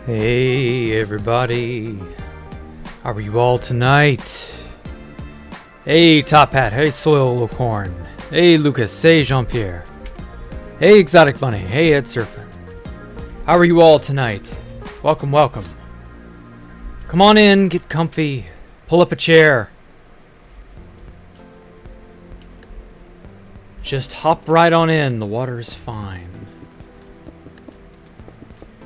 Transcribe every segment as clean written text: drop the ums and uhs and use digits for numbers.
Hey everybody, how are you all tonight? Hey Top Hat, hey Soil Corn, hey Lucas, hey Jean-Pierre, hey Exotic Bunny, hey Ed Surfin. How are you all tonight? Welcome, welcome. Come on in, get comfy, pull up a chair. Just hop right on in, the water's fine.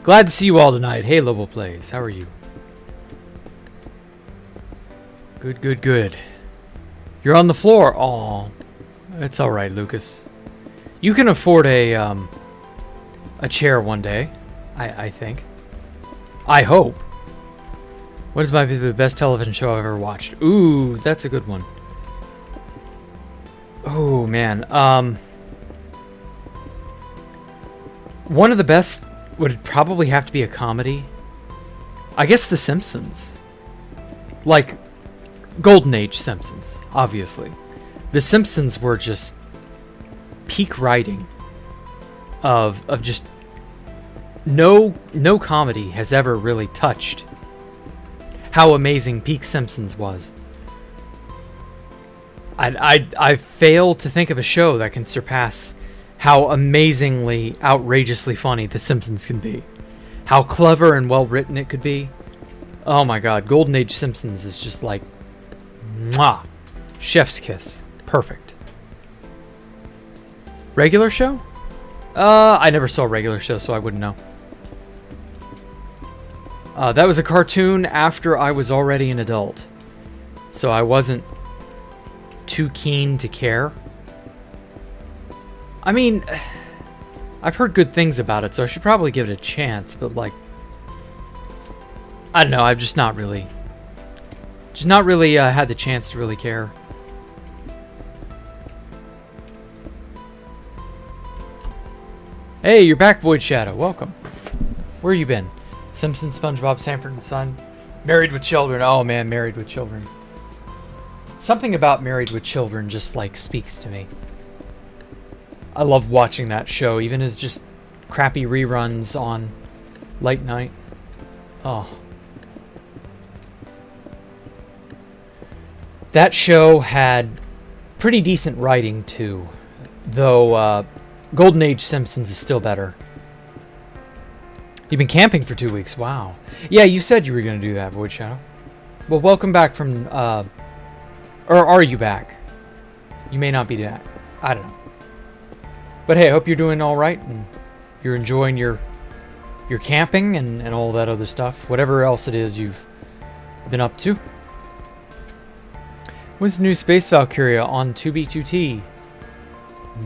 Glad to see you all tonight. Hey, Lobo Plays. How are you? Good, good, good. You're on the floor. Aw. It's alright, Lucas. You can afford a chair one day. I think. I hope. What might be the best television show I've ever watched? Ooh, that's a good one. Oh, man. One of the best would probably have to be a comedy. I guess The Simpsons. Like, Golden Age Simpsons, obviously. The Simpsons were just peak writing of just no comedy has ever really touched how amazing peak Simpsons was. I fail to think of a show that can surpass how amazingly, outrageously funny The Simpsons can be. How clever and well written it could be. Oh my god, Golden Age Simpsons is just like, mwah, chef's kiss. Perfect. Regular show? I never saw a regular show, so I wouldn't know. That was a cartoon after I was already an adult. So I wasn't too keen to care. I mean, I've heard good things about it, so I should probably give it a chance, but like, I don't know, I've just not really had the chance to really care. Hey, you're back, Void Shadow. Welcome. Where you been? Simpsons, SpongeBob, Sanford and Son. Married with Children. Oh man, Married with Children. Something about Married with Children just like speaks to me. I love watching that show, even as just crappy reruns on late night. Oh. That show had pretty decent writing too, though Golden Age Simpsons is still better. You've been camping for 2 weeks, wow. Yeah, you said you were going to do that, Void Shadow. Well, welcome back from, or are you back? You may not be back. I don't know. But hey, I hope you're doing all right and you're enjoying your camping and all that other stuff. Whatever else it is you've been up to. When's the new Space Valkyria on 2B2T?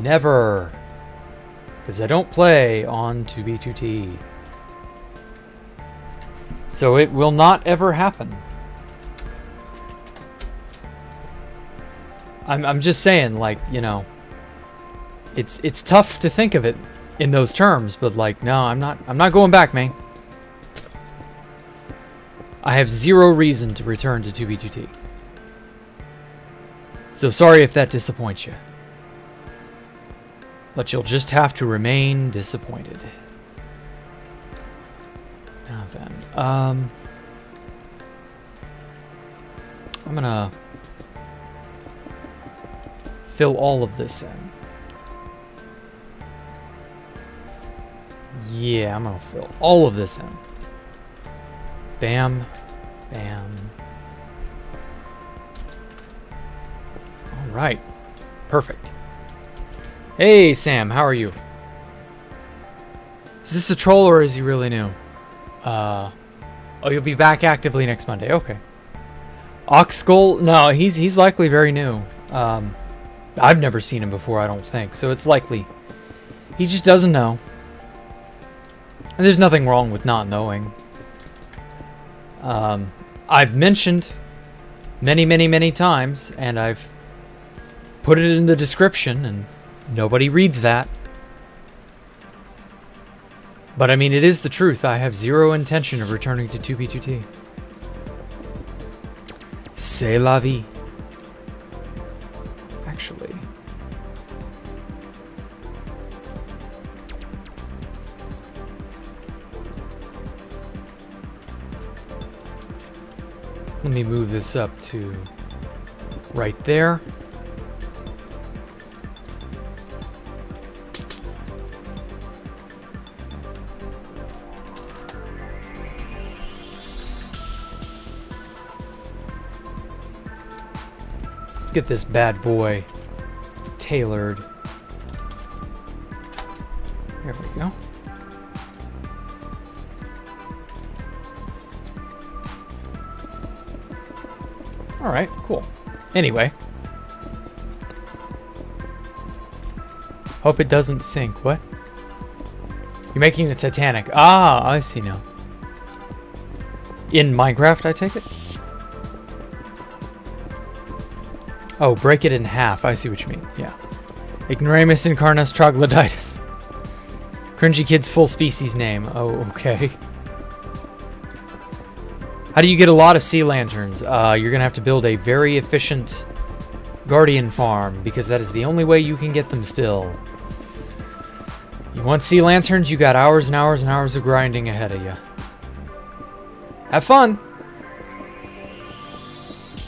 Never. Because I don't play on 2B2T. So it will not ever happen. I'm just saying, like, you know, it's tough to think of it in those terms, but like, no, I'm not going back, man. I have zero reason to return to 2B2T. So sorry if that disappoints you. But you'll just have to remain disappointed. Now then, I'm gonna fill all of this in. Yeah, I'm gonna fill all of this in. Bam, bam. All right, perfect. Hey, Sam, how are you? Is this a troll or is he really new? Oh, you'll be back actively next Monday. Okay. Oxgull? No, he's likely very new. I've never seen him before, I don't think. So it's likely he just doesn't know. And there's nothing wrong with not knowing. I've mentioned many times, and I've put it in the description, and nobody reads that. But I mean, it is the truth. I have zero intention of returning to 2B2T. C'est la vie. Actually. Let me move this up to right there. Let's get this bad boy tailored. There we go. All right, cool. Anyway. Hope it doesn't sink. What? You're making the Titanic. Ah, I see now. In Minecraft, I take it? Oh, break it in half. I see what you mean. Yeah. Ignoramus incarnus troglodytes. Cringy kid's full species name. Oh, okay. How do you get a lot of sea lanterns? You're going to have to build a very efficient guardian farm, because that is the only way you can get them still. You want sea lanterns? You got hours and hours and hours of grinding ahead of you. Have fun!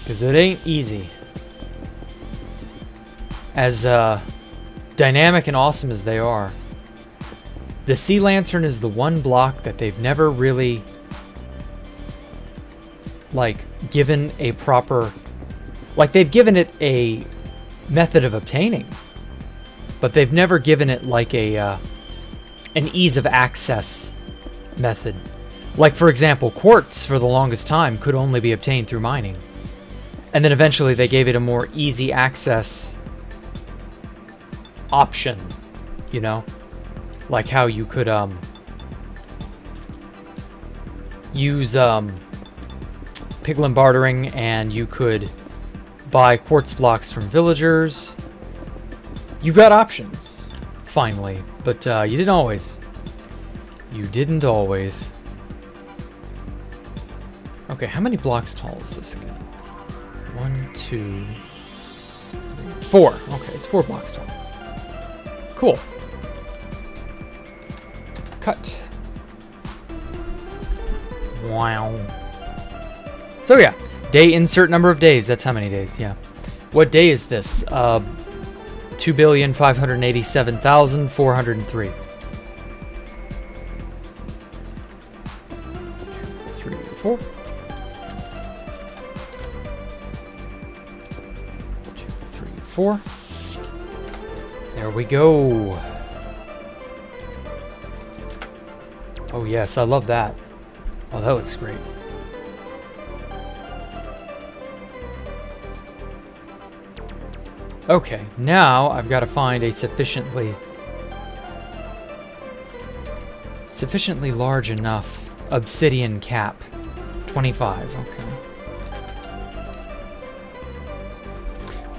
Because it ain't easy. As dynamic and awesome as they are, the sea lantern is the one block that they've never really given a proper, they've given it a method of obtaining, but they've never given it an ease of access method. Like, for example, quartz for the longest time could only be obtained through mining, and then eventually they gave it a more easy access option, you know, like how you could use piglin bartering, and you could buy quartz blocks from villagers. You got options, finally, but you didn't always. You didn't always. Okay, how many blocks tall is this again? 1, 2, 3, 4. Okay, it's 4 blocks tall. Cool. Cut. Wow. So yeah, day insert number of days. That's how many days, yeah. What day is this? 2,587,403. 3 or 4. 2, 3, 4. There we go. Oh yes, I love that. Oh, that looks great. Okay, now I've got to find a sufficiently large enough obsidian cap. 25, okay.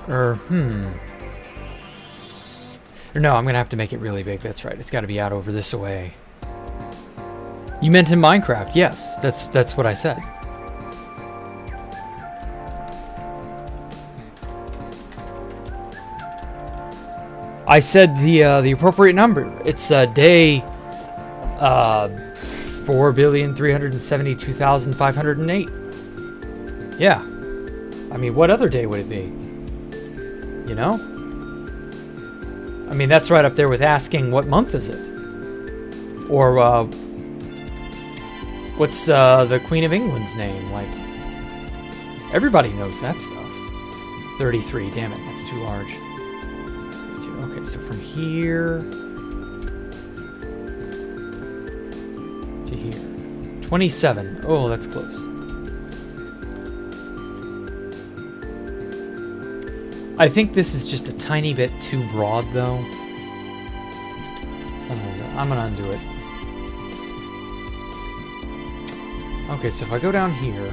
Or no, I'm gonna have to make it really big. That's right. It's got to be out over this way. You meant in Minecraft? Yes, that's what I said. I said the appropriate number. It's day 4,372,508. Yeah. I mean, what other day would it be? You know? I mean, that's right up there with asking what month is it? Or what's the Queen of England's name? Like, everybody knows that stuff. 33, damn it, that's too large. Okay, so from here to here. 27. Oh, that's close. I think this is just a tiny bit too broad, though. I'm gonna undo it. Okay, so if I go down here,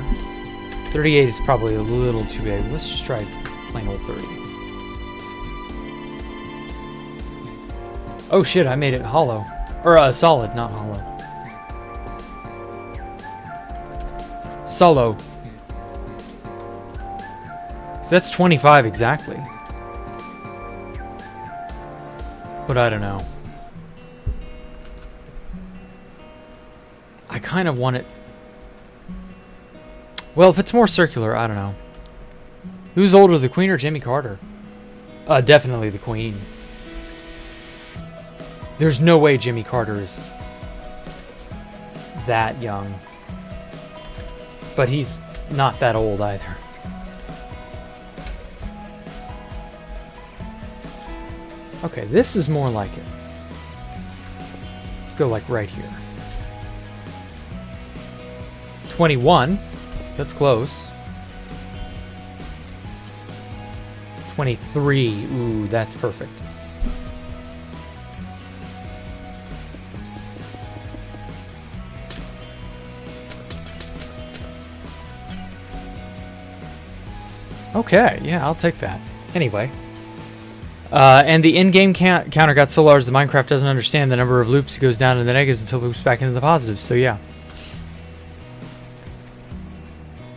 38 is probably a little too big. Let's just try plain old 30. Oh shit, I made it hollow. Or solid, not hollow. Solo. So that's 25 exactly. But I don't know. I kind of want it... Well, if it's more circular, I don't know. Who's older, the Queen or Jimmy Carter? Definitely the Queen. There's no way Jimmy Carter is that young. But he's not that old either. Okay, this is more like it. Let's go like right here. 21. That's close. 23. Ooh, that's perfect. Okay, yeah, I'll take that. Anyway. And the in-game counter got so large that Minecraft doesn't understand the number of loops. It goes down to the negatives until it loops back into the positives. So yeah.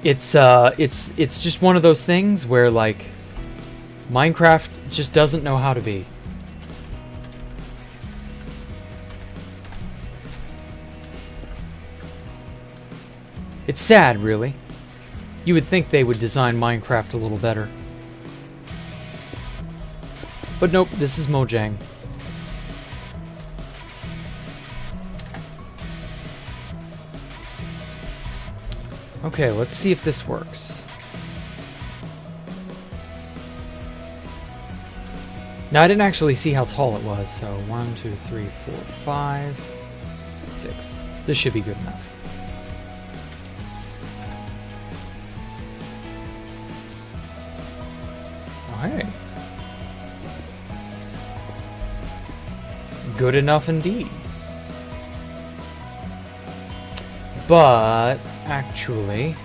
It's just one of those things where, like, Minecraft just doesn't know how to be. It's sad, really. You would think they would design Minecraft a little better. But nope, this is Mojang. Okay, let's see if this works. Now, I didn't actually see how tall it was, so 1, 2, 3, 4, 5, 6. This should be good enough. Alright. Good enough indeed. But actually,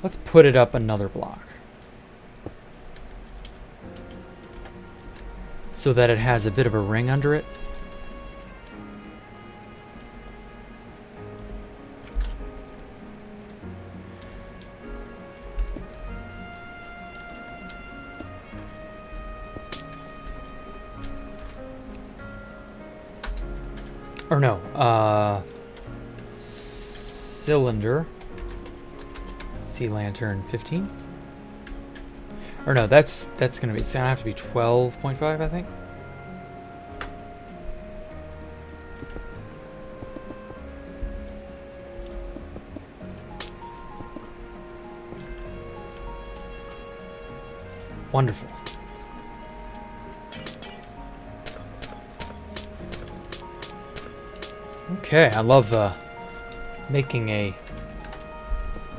let's put it up another block so that it has a bit of a ring under it. Or no, cylinder, sea lantern 15. Or no, that's gonna be, it's gonna have to be 12.5, I think. Wonderful. Okay, I love making a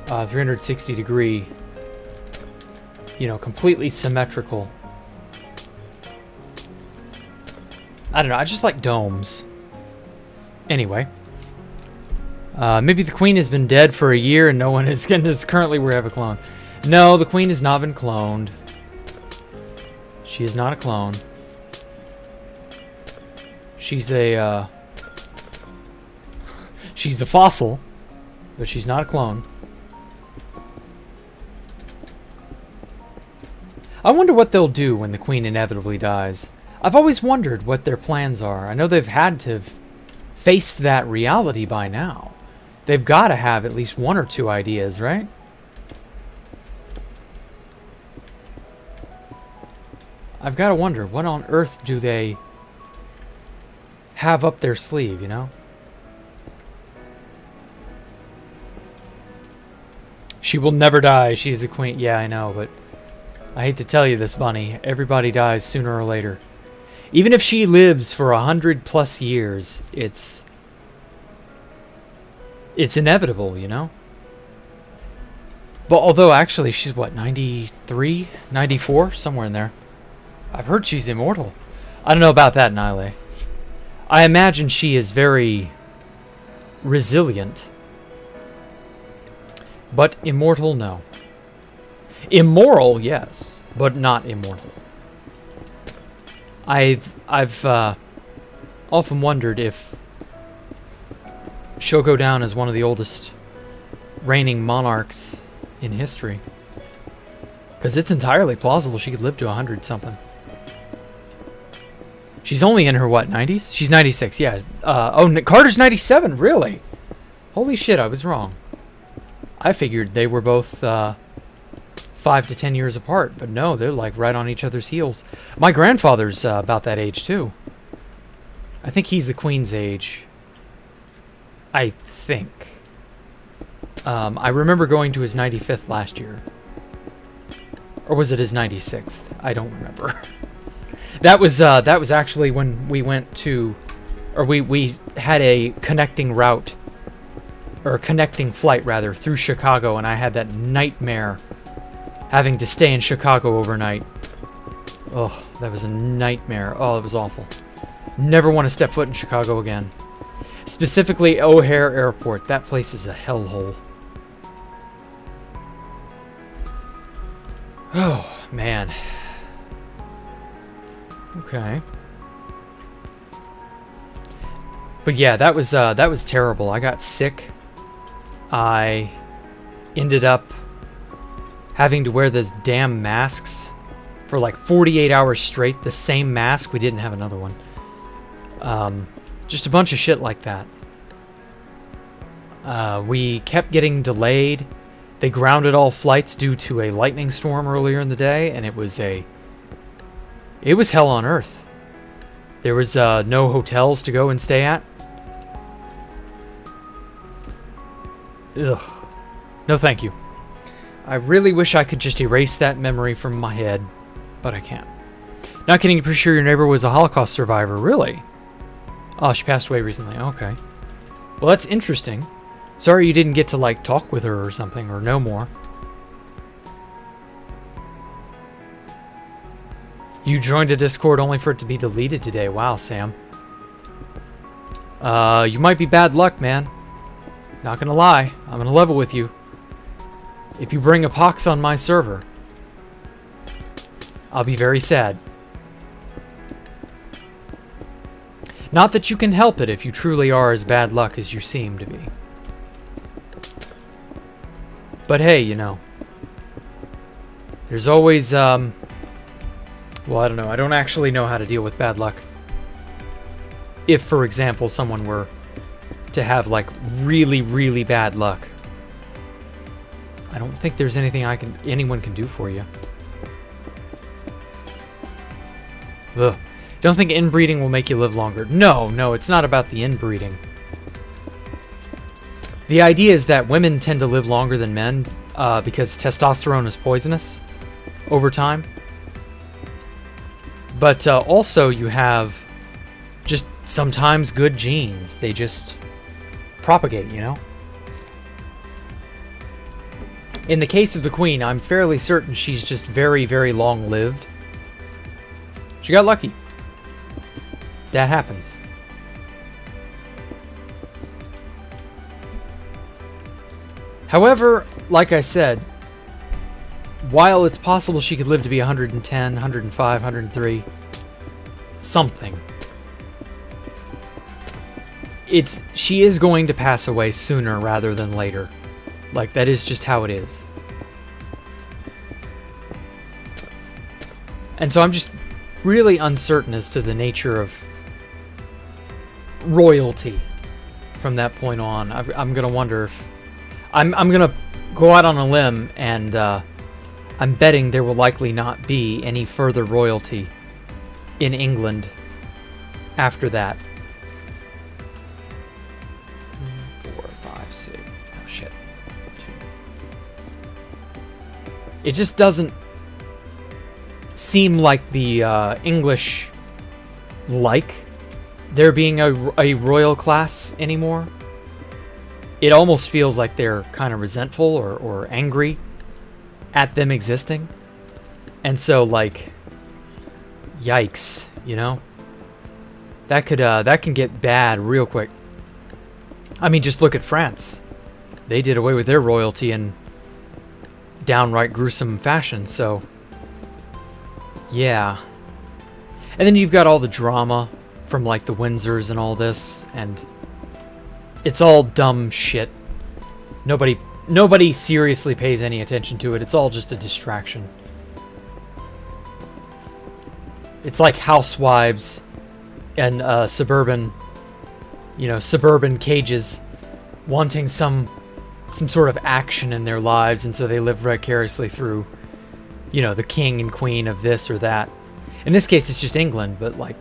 360 degree, you know, completely symmetrical. I don't know, I just like domes. Anyway. Maybe the Queen has been dead for a year and no one is currently we have a clone. No, the Queen has not been cloned. She is not a clone. She's a she's a fossil, but she's not a clone. I wonder what they'll do when the Queen inevitably dies. I've always wondered what their plans are. I know they've had to have faced that reality by now. They've got to have at least one or two ideas, right? I've got to wonder, what on earth do they have up their sleeve, you know? She will never die. She's a queen. Yeah, I know, but I hate to tell you this, Bunny. Everybody dies sooner or later. Even if she lives for 100+ years, it's inevitable, you know? But although, actually, she's what, 93? 94? Somewhere in there. I've heard she's immortal. I don't know about that, Nile. I imagine she is very resilient. But immortal, no. Immoral, yes, but not immortal. I've often wondered if she'll go down as one of the oldest reigning monarchs in history. Because it's entirely plausible she could live to 100 something. She's only in her, what, 90s? She's 96, yeah. Carter's 97, really? Holy shit, I was wrong. I figured they were both 5 to 10 years apart, but no, they're like right on each other's heels. My grandfather's about that age, too. I think he's the Queen's age. I think. I remember going to his 95th last year. Or was it his 96th? I don't remember. That was actually when we went to, or we had a connecting route, or a connecting flight rather, through Chicago, and I had that nightmare having to stay in Chicago overnight. Oh, that was a nightmare. Oh, it was awful. Never want to step foot in Chicago again. Specifically O'Hare Airport. That place is a hellhole. Oh, man. Okay. But yeah, that was terrible. I got sick. I ended up having to wear those damn masks for like 48 hours straight. The same mask. We didn't have another one. Just a bunch of shit like that. We kept getting delayed. They grounded all flights due to a lightning storm earlier in the day, and it was hell on earth. There was no hotels to go and stay at. Ugh. No thank you. I really wish I could just erase that memory from my head, but I can't. Not kidding, pretty sure your neighbor was a Holocaust survivor. Really? Oh, she passed away recently. Okay. Well, that's interesting. Sorry you didn't get to, like, talk with her or something, or know more. You joined a Discord only for it to be deleted today. Wow, Sam. You might be bad luck, man. Not gonna lie. I'm gonna level with you. If you bring a pox on my server, I'll be very sad. Not that you can help it if you truly are as bad luck as you seem to be. But hey, you know, there's always, well, I don't know. I don't actually know how to deal with bad luck. If, for example, someone were to have, like, really, really bad luck, I don't think there's anything anyone can do for you. Ugh. Don't think inbreeding will make you live longer. No, it's not about the inbreeding. The idea is that women tend to live longer than men because testosterone is poisonous over time. But also you have just sometimes good genes. They just propagate, you know? In the case of the Queen, I'm fairly certain she's just very, very long-lived. She got lucky. That happens. However, like I said, while it's possible she could live to be 110, 105, 103, something, she is going to pass away sooner rather than later. Like, that is just how it is. And so I'm just really uncertain as to the nature of royalty from that point on. I'm gonna wonder if I'm gonna go out on a limb, and I'm betting there will likely not be any further royalty in England after that. 4, 5, 6. Oh shit. It just doesn't seem like the English like there being a royal class anymore. It almost feels like they're kind of resentful or angry at them existing. And so, like, yikes, you know? That can get bad real quick. I mean, just look at France. They did away with their royalty in downright gruesome fashion, so yeah. And then you've got all the drama from, like, the Windsors and all this, and it's all dumb shit. Nobody seriously pays any attention to it. It's all just a distraction. It's like Housewives and suburban, suburban cages, wanting some sort of action in their lives, and so they live vicariously through, the king and queen of this or that. In this case, it's just England, but like,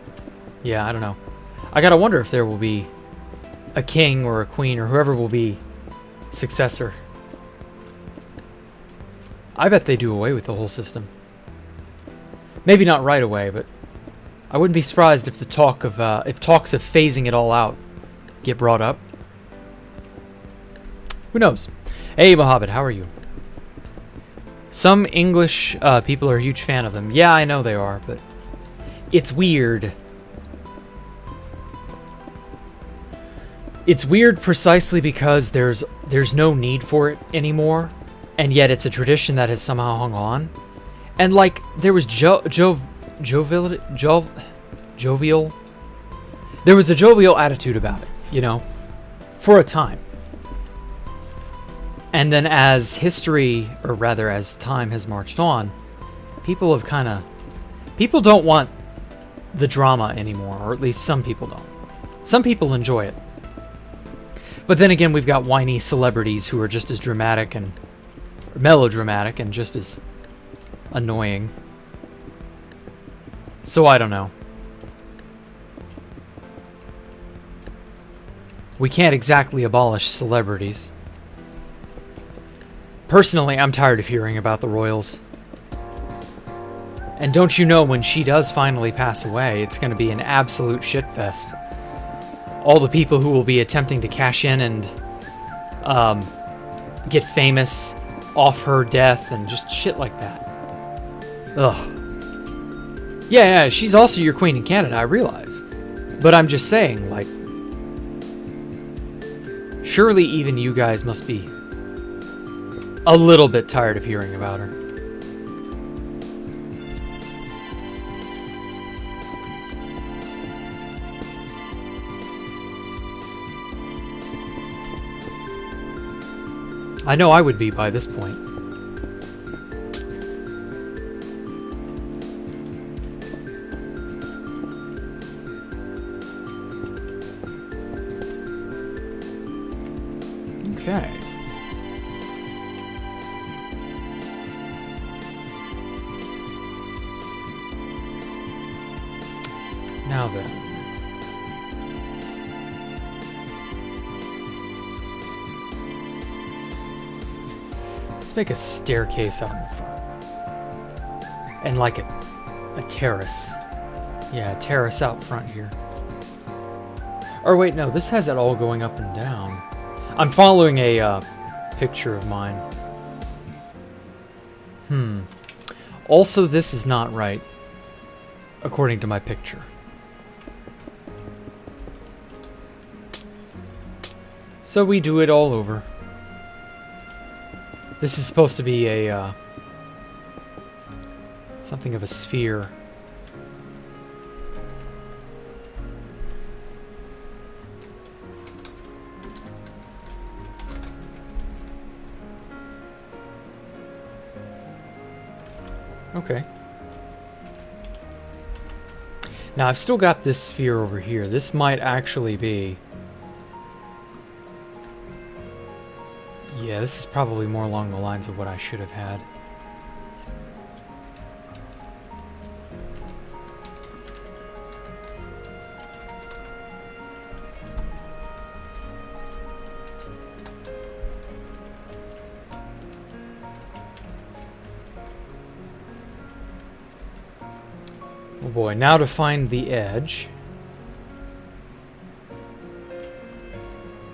yeah, I don't know. I gotta wonder if there will be a king or a queen or whoever will be successor. I bet they do away with the whole system. Maybe not right away, but I wouldn't be surprised if talks of phasing it all out get brought up. Who knows? Hey, Mohammed, how are you? Some English people are a huge fan of them. Yeah, I know they are, but it's weird. It's weird precisely because there's no need for it anymore, and yet it's a tradition that has somehow hung on. And like there was jovial. There was a jovial attitude about it, for a time. And then as history, or rather as time has marched on, people don't want the drama anymore, or at least some people don't. Some people enjoy it. But then again, we've got whiny celebrities who are just as dramatic and melodramatic and just as annoying. So I don't know. We can't exactly abolish celebrities. Personally, I'm tired of hearing about the royals. And don't you know, when she does finally pass away, it's going to be an absolute shitfest. All the people who will be attempting to cash in and get famous off her death and just shit like that. Ugh. Yeah, she's also your queen in Canada, I realize. But I'm just saying, like, surely even you guys must be a little bit tired of hearing about her. I know I would be by this point. Okay. Now then. Let's make a staircase out in the front. And like a terrace. Yeah, a terrace out front here. Or wait, no, this has it all going up and down. I'm following a picture of mine. Also, this is not right, according to my picture. So we do it all over. This is supposed to be a something of a sphere. Okay. Now I've still got this sphere over here. This might actually be... Yeah, this is probably more along the lines of what I should have had. Oh boy, now to find the edge.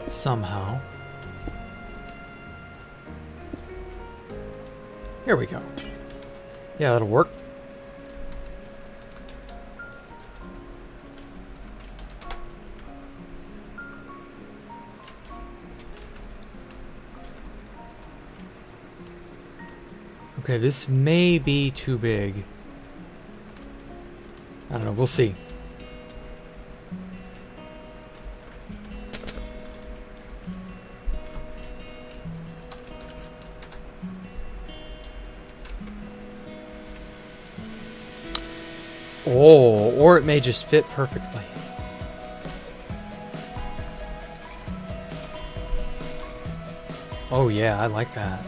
Somehow. Here we go. Yeah, that'll work. Okay, this may be too big. I don't know, we'll see. Oh, or it may just fit perfectly. Oh yeah, I like that.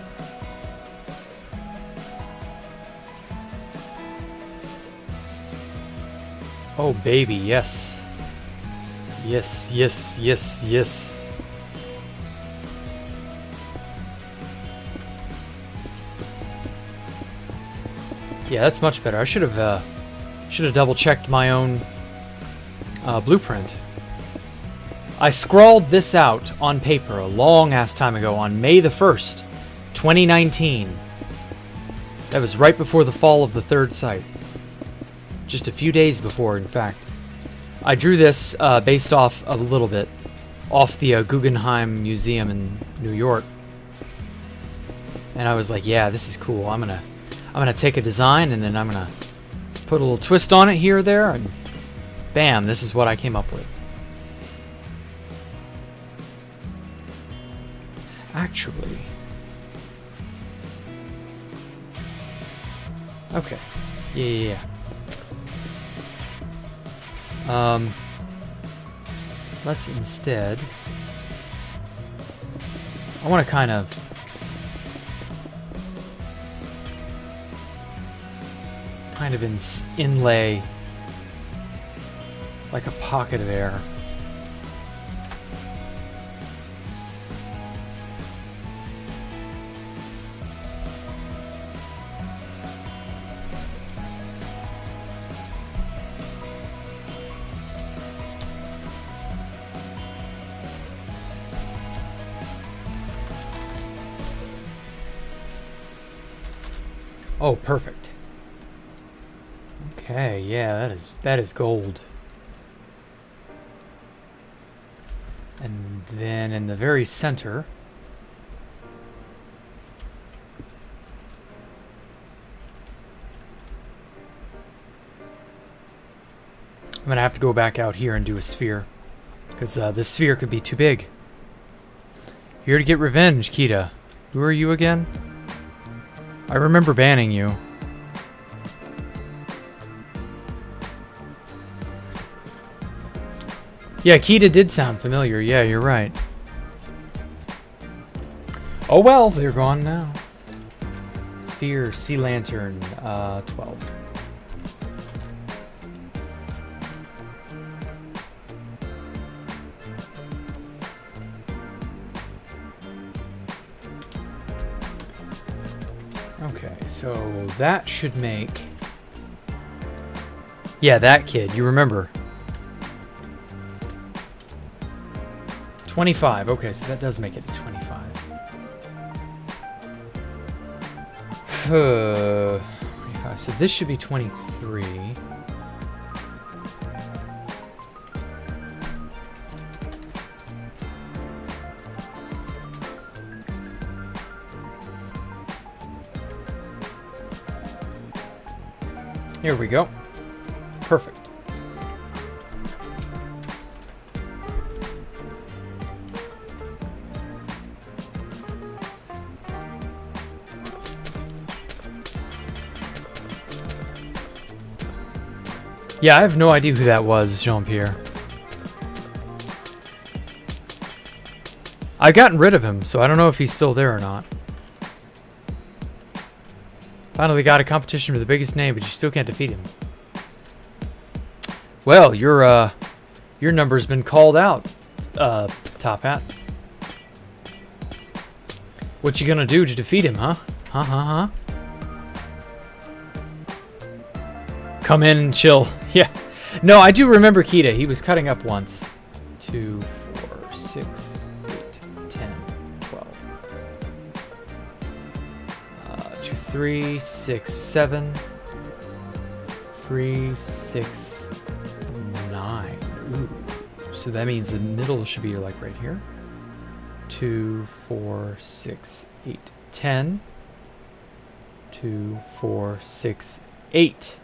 Oh baby, yes. Yes, yes, yes, yes. Yeah, that's much better. I should have double checked my own blueprint. I scrawled this out on paper a long ass time ago on May the 1st, 2019. That was right before the fall of the third site. Just a few days before, in fact. I drew this based off a little bit off the Guggenheim Museum in New York. And I was like, yeah, this is cool. I'm gonna take a design and then I'm gonna put a little twist on it here or there, and bam, this is what I came up with. Actually, okay, yeah. Let's instead, I want to kind of inlay like a pocket of air. Oh, perfect. Okay, yeah, that is gold. And then in the very center, I'm gonna have to go back out here and do a sphere, because this sphere could be too big. Here to get revenge, Kita. Who are you again? I remember banning you. Yeah, Kita did sound familiar. Yeah, you're right. Oh well, they're gone now. Sphere, Sea Lantern, 12. Okay, so that should make... Yeah, that kid, you remember. 25, okay, so that does make it 25. 25, so this should be 23. Here we go. Perfect. Yeah, I have no idea who that was, Jean-Pierre. I've gotten rid of him, so I don't know if he's still there or not. Finally got a competition for the biggest name, but you still can't defeat him. Well, your number's been called out, Top Hat. What you gonna do to defeat him, huh? Huh? Come in and chill. Yeah. No, I do remember Kita. He was cutting up once. 2, 4, 6, 8, 10, 12. 2, 3, 6, 7. 3, 6, 9. Ooh. So that means the middle should be like right here. 2, 4, 6, 8, 10. 2, 4, 6, 8.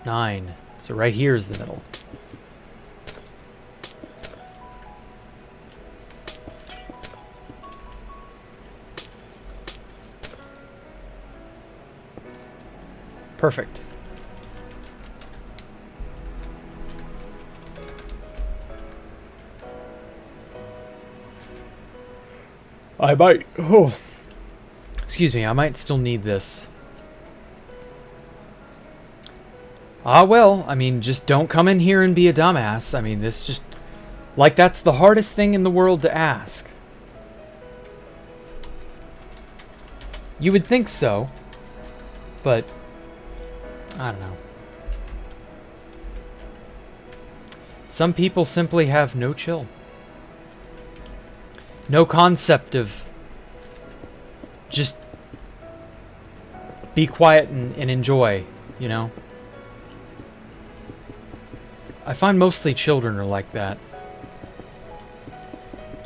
9. So right here is the middle. Perfect. I might... Oh. Excuse me, I might still need this. Ah, well, I mean, just don't come in here and be a dumbass. I mean, this just... Like, that's the hardest thing in the world to ask. You would think so, but... I don't know. Some people simply have no chill. No concept of... Just... Be quiet and enjoy, you know? I find mostly children are like that.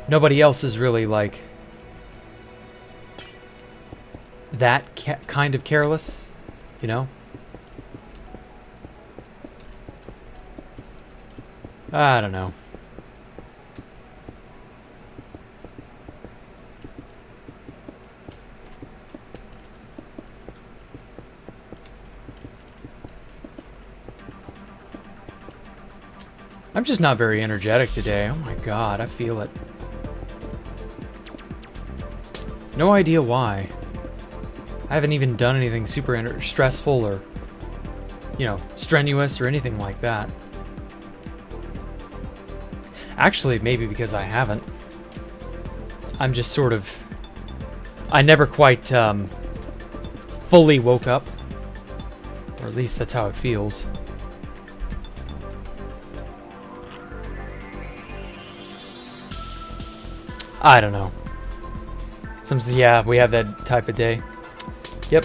Nobody else is really like that kind of careless, you know? I don't know. I'm just not very energetic today. Oh my god, I feel it. No idea why. I haven't even done anything super stressful or, you know, strenuous or anything like that. Actually, maybe because I haven't. I'm just sort of... I never quite fully woke up. Or at least that's how it feels. I don't know. Yeah, we have that type of day. Yep.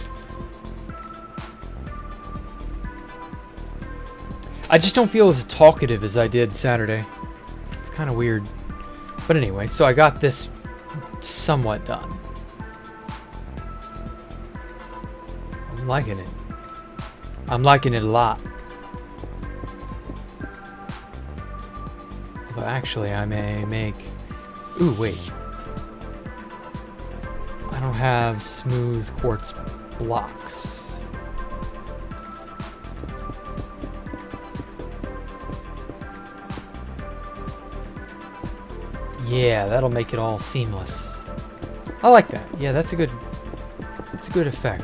I just don't feel as talkative as I did Saturday. It's kind of weird. But anyway, so I got this somewhat done. I'm liking it. I'm liking it a lot. Although actually I may make... Ooh, wait. I don't have smooth quartz blocks. Yeah, that'll make it all seamless. I like that. Yeah, that's a good effect.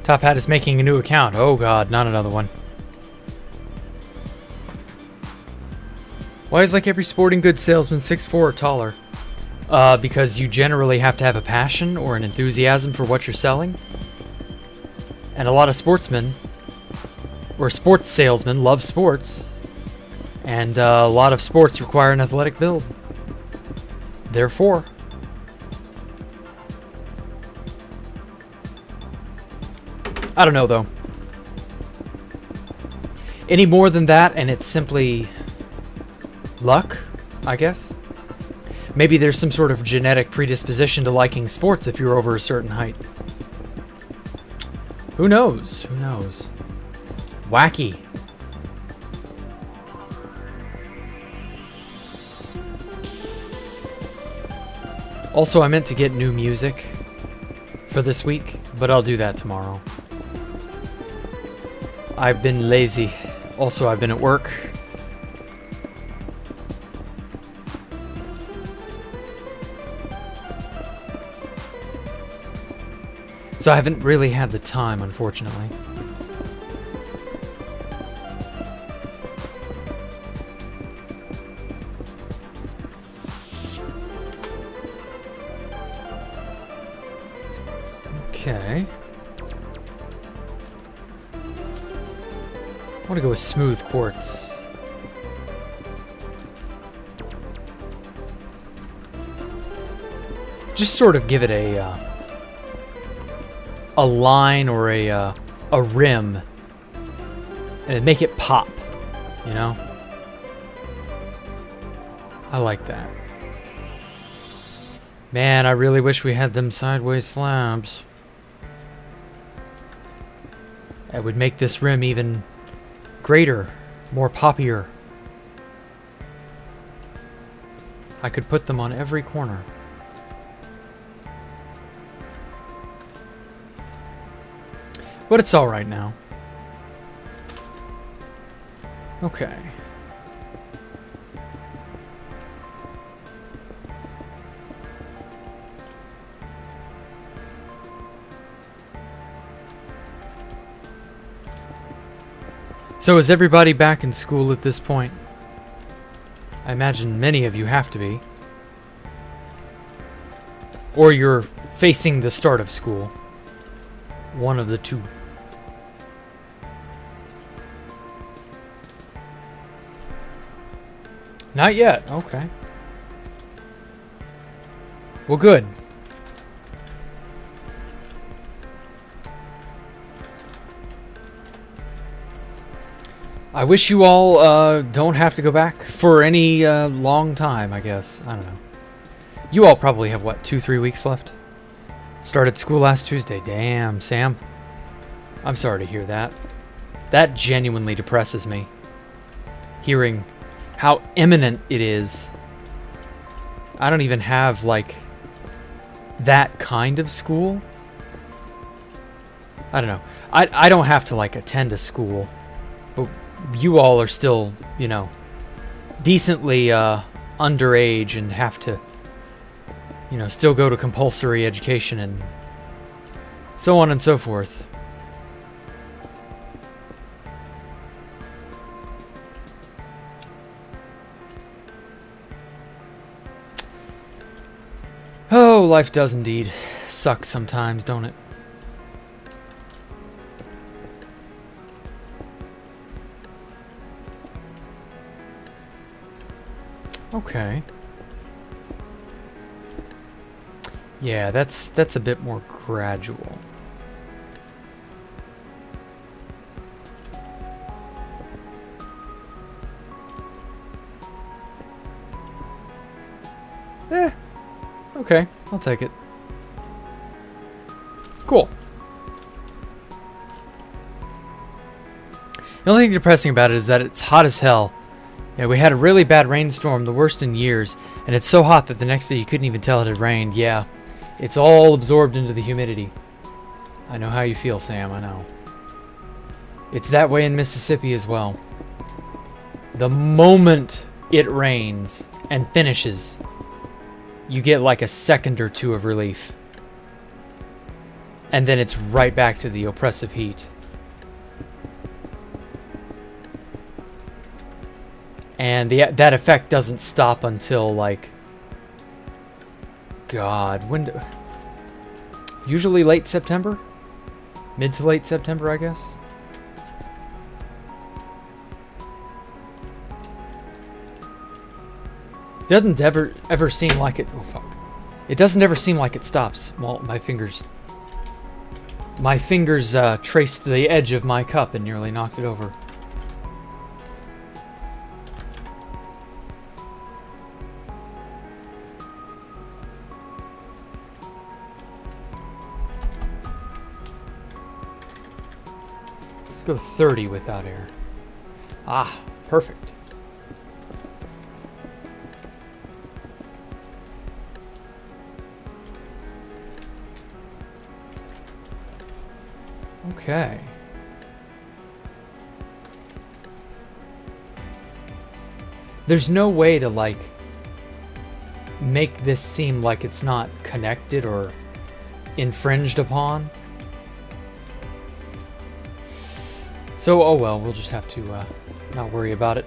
Top Hat is making a new account. Oh god, not another one. Why is like every sporting goods salesman 6'4" or taller? Because you generally have to have a passion or an enthusiasm for what you're selling. And a lot of sportsmen, or sports salesmen, love sports. And a lot of sports require an athletic build. Therefore... I don't know, though. Any more than that, and it's simply luck, I guess. Maybe there's some sort of genetic predisposition to liking sports if you're over a certain height. Who knows? Who knows? Wacky. Also, I meant to get new music for this week, but I'll do that tomorrow. I've been lazy. Also, I've been at work. So I haven't really had the time, unfortunately. Okay. I want to go with smooth quartz. Just sort of give it a line or a rim, and make it pop. You know, I like that. Man, I really wish we had them sideways slabs. It would make this rim even greater, more poppier. I could put them on every corner. But it's all right now. Okay. So is everybody back in school at this point? I imagine many of you have to be. Or you're facing the start of school. One of the two. Not yet. Okay. Well, good. I wish you all don't have to go back for any long time, I guess. I don't know. You all probably have, what, 2-3 weeks left? Started school last Tuesday. Damn, Sam. I'm sorry to hear that. That genuinely depresses me. Hearing how imminent it is. I don't even have, like, that kind of school. I don't know. I don't have to, like, attend a school. But you all are still, you know, decently underage and have to, you know, still go to compulsory education and so on and so forth. Oh, life does indeed suck sometimes, don't it? Okay. Yeah, that's a bit more gradual. Okay, I'll take it. Cool. The only thing depressing about it is that it's hot as hell. Yeah, we had a really bad rainstorm, the worst in years, and it's so hot that the next day you couldn't even tell it had rained. Yeah, it's all absorbed into the humidity. I know how you feel, Sam, I know. It's that way in Mississippi as well. The moment it rains and finishes, you get like a second or two of relief. And then it's right back to the oppressive heat. And that effect doesn't stop until, like, God, usually late September? Mid to late September, I guess? Doesn't ever seem like it... Oh, fuck. It doesn't ever seem like it stops. Well, my fingers traced the edge of my cup and nearly knocked it over. Let's go 30 without air. Ah, perfect. Okay. There's no way to, like, make this seem like it's not connected or infringed upon. So, oh well, we'll just have to not worry about it.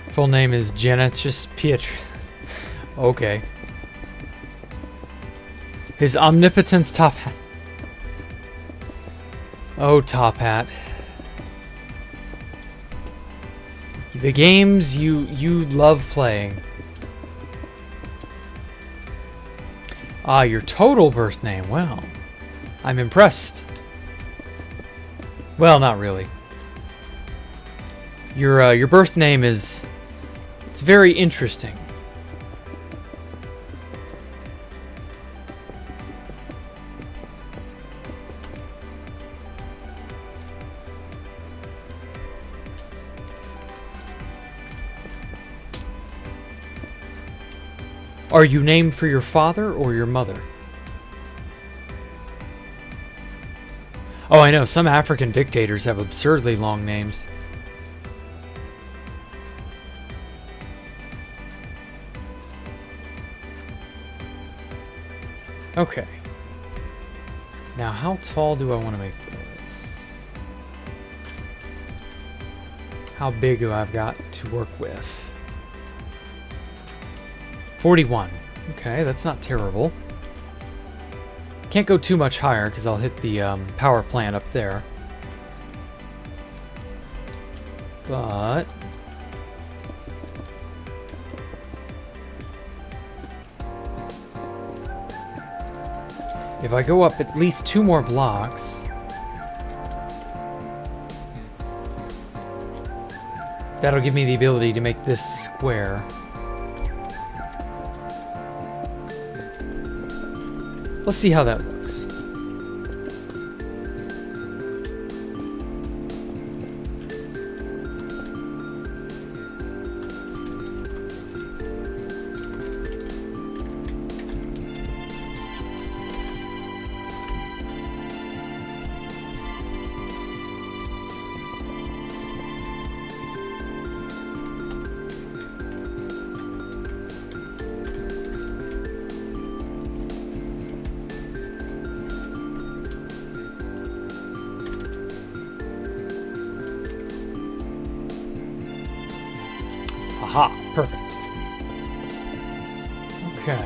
Full name is Genetius Pietri. Okay. His Omnipotence Top Hat. Oh, Top Hat. The games you love playing. Ah, your total birth name. Well, I'm impressed. Well, not really. Your birth name is... It's very interesting. Are you named for your father or your mother? Oh, I know. Some African dictators have absurdly long names. Okay. Now, how tall do I want to make this? How big do I've got to work with? 41. Okay, that's not terrible. Can't go too much higher because I'll hit the power plant up there. But if I go up at least 2 more blocks, that'll give me the ability to make this square. Let's see how that looks. Aha, perfect. Okay.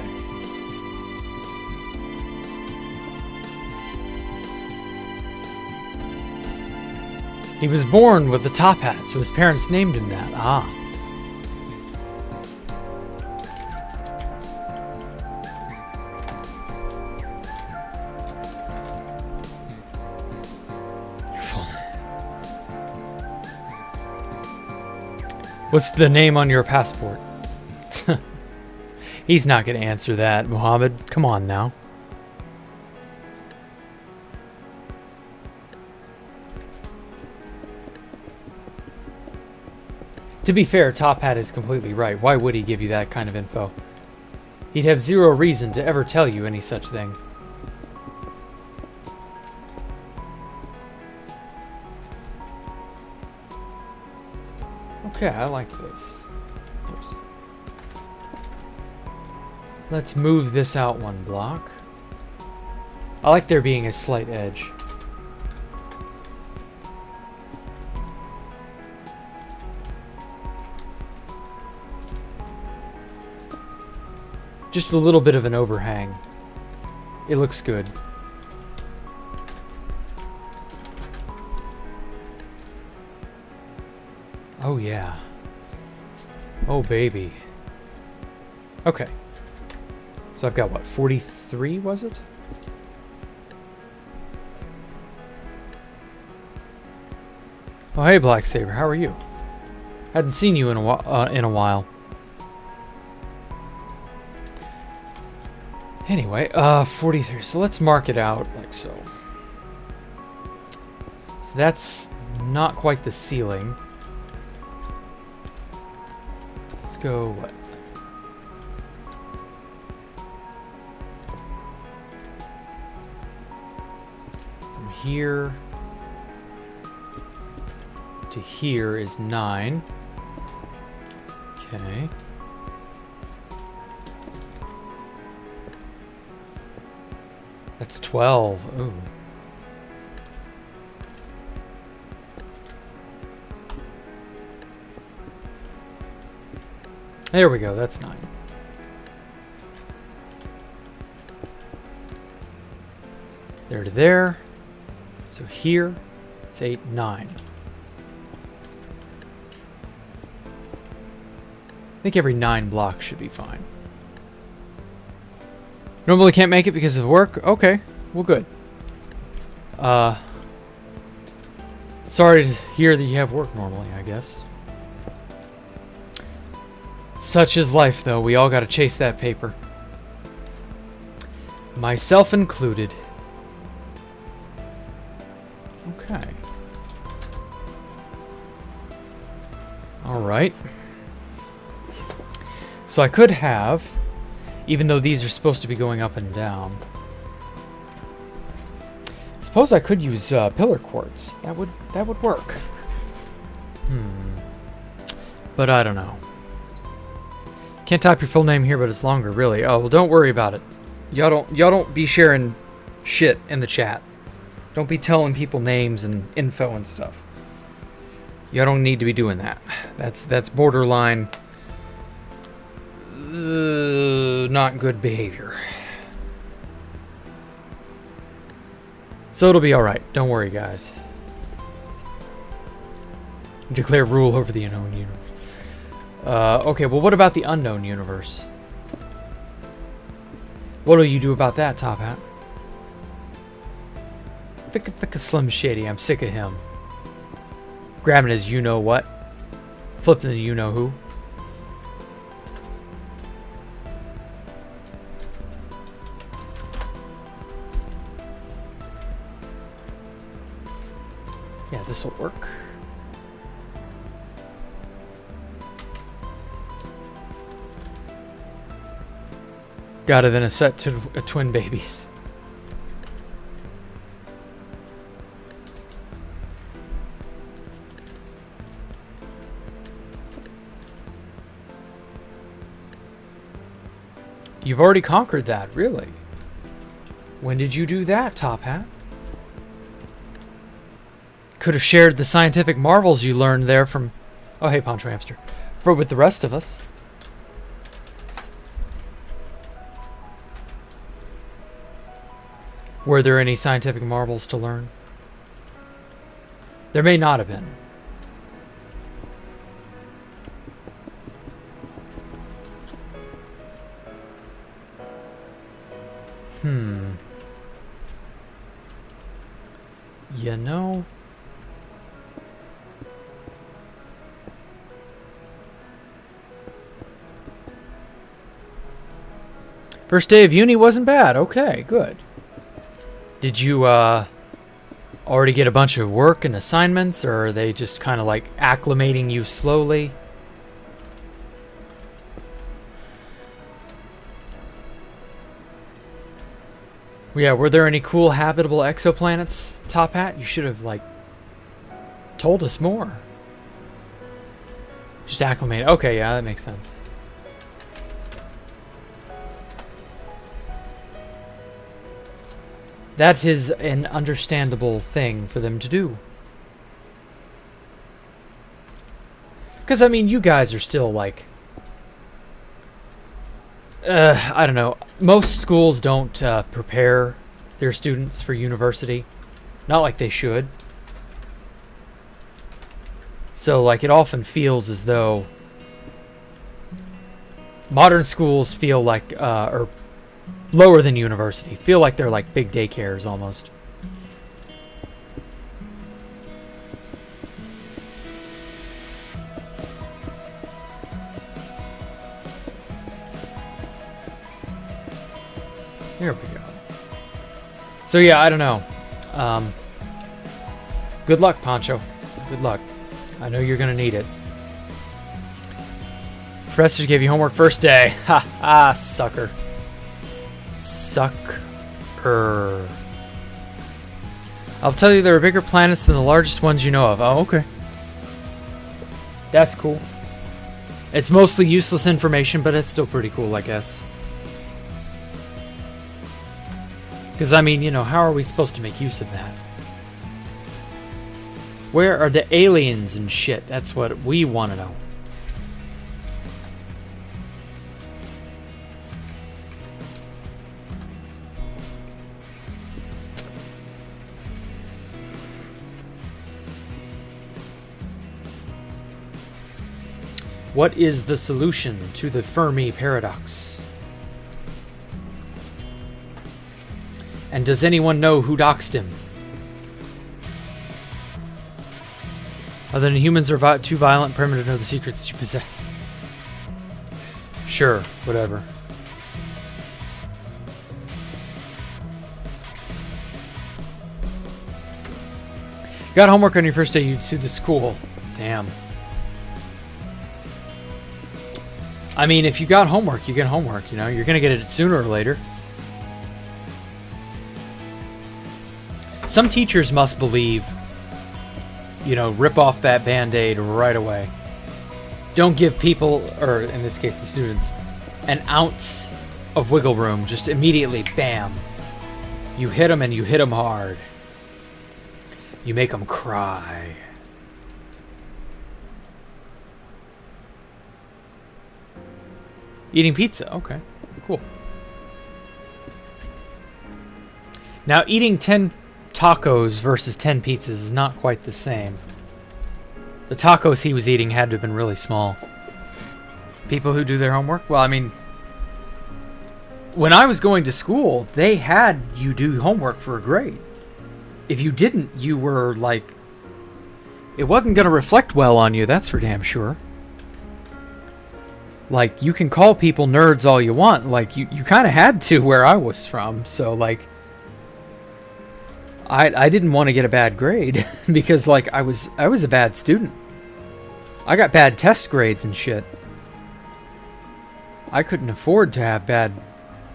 He was born with the top hat, so his parents named him that. Ah. What's the name on your passport? He's not going to answer that, Muhammad. Come on now. To be fair, Top Hat is completely right. Why would he give you that kind of info? He'd have zero reason to ever tell you any such thing. Okay, I like this. Oops. Let's move this out 1 block. I like there being a slight edge. Just a little bit of an overhang. It looks good. Oh yeah. Oh baby. Okay. So I've got what, 43 was it? Oh hey Black Saber, how are you? Hadn't seen you in a while. Anyway, 43. So let's mark it out like so. So that's not quite the ceiling. Let's go what? From here to here is 9. Okay. That's 12. Ooh. There we go. That's 9. There to there. So here, it's 8, 9. I think every 9 blocks should be fine. Normally can't make it because of work? Okay, well good. Sorry to hear that you have work normally, I guess. Such is life, though. We all gotta chase that paper. Myself included. Okay. Alright. So I could have Even though these are supposed to be going up and down. Suppose I could use pillar quartz. That would work. But I don't know. Can't type your full name here, but it's longer, really. Oh, well, don't worry about it. Y'all don't be sharing shit in the chat. Don't be telling people names and info and stuff. Y'all don't need to be doing that. That's borderline not good behavior. So it'll be alright. Don't worry, guys. Declare rule over the unknown universe. Okay, well, what about the unknown universe? What'll you do about that, Top Hat? Think of Slim Shady. I'm sick of him. Grabbing his you-know-what. Flipping the you-know-who. Yeah, this'll work. Got it, then a set to twin babies. You've already conquered that, really? When did you do that, Top Hat? Could have shared the scientific marvels you learned there from... Oh, hey, Poncho Hamster. With the rest of us. Were there any scientific marvels to learn? There may not have been. You know... First day of uni wasn't bad. Okay, good. Did you already get a bunch of work and assignments, or are they just kind of like acclimating you slowly? Yeah, were there any cool habitable exoplanets, Top Hat? You should have, like, told us more. Just acclimate. Okay, yeah, that makes sense. That is an understandable thing for them to do. Because, I mean, you guys are still, like... I don't know. Most schools don't prepare their students for university. Not like they should. So, like, it often feels as though modern schools feel like, or lower than university, feel like they're like big daycares almost. There we go. So yeah, I don't know. Good luck, Poncho. Good luck. I know you're gonna need it. Professors gave you homework first day. Ha ha, sucker. Sucker. I'll tell you there are bigger planets than the largest ones you know of. Oh, okay. That's cool. It's mostly useless information, but it's still pretty cool, I guess. Because, I mean, you know, how are we supposed to make use of that? Where are the aliens and shit? That's what we want to know. What is the solution to the Fermi paradox? And does anyone know who doxed him? Other than humans are too violent, primitive to know the secrets you possess. Sure, whatever. Got homework on your first day, you'd sue the school. Damn. I mean, if you got homework, you get homework, you know? You're gonna get it sooner or later. Some teachers must believe, you know, rip off that Band-Aid right away. Don't give people, or in this case the students, an ounce of wiggle room. Just immediately, bam. You hit them and you hit them hard. You make them cry. Eating pizza, okay, cool. Now, eating 10 tacos versus 10 pizzas is not quite the same. The tacos he was eating had to have been really small. People who do their homework? Well, I mean, when I was going to school, they had you do homework for a grade. If you didn't, you were like... It wasn't going to reflect well on you, that's for damn sure. Like, you can call people nerds all you want. Like, you kind of had to where I was from. So, like, I didn't want to get a bad grade because, like, I was a bad student. I got bad test grades and shit. I couldn't afford to have bad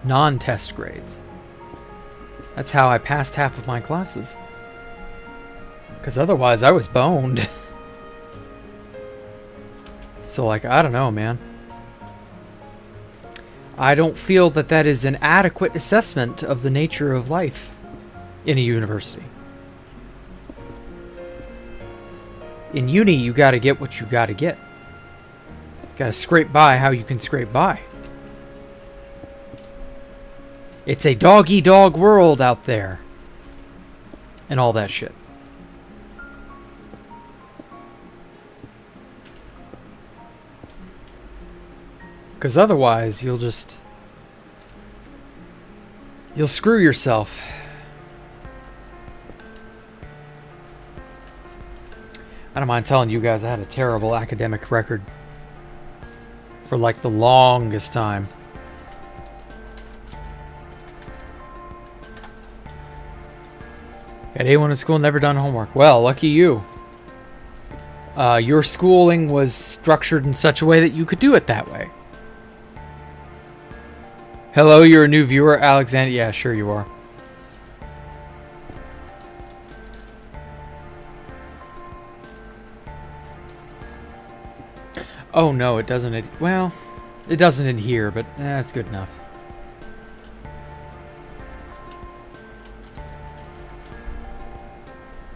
non-test grades. That's how I passed half of my classes. Because otherwise, I was boned. So, like, I don't know, man. I don't feel that that is an adequate assessment of the nature of life in a university. In uni, you gotta get what you gotta get. You gotta scrape by how you can scrape by. It's a dog-eat-dog world out there. And all that shit. Because otherwise, you'll screw yourself. I don't mind telling you guys I had a terrible academic record for like the longest time. Got A1 in school, never done homework. Well, lucky you. Your schooling was structured in such a way that you could do it that way. Hello, you're a new viewer, Alexander. Yeah, sure you are. Oh no, it doesn't. Well, it doesn't adhere, but that's good enough.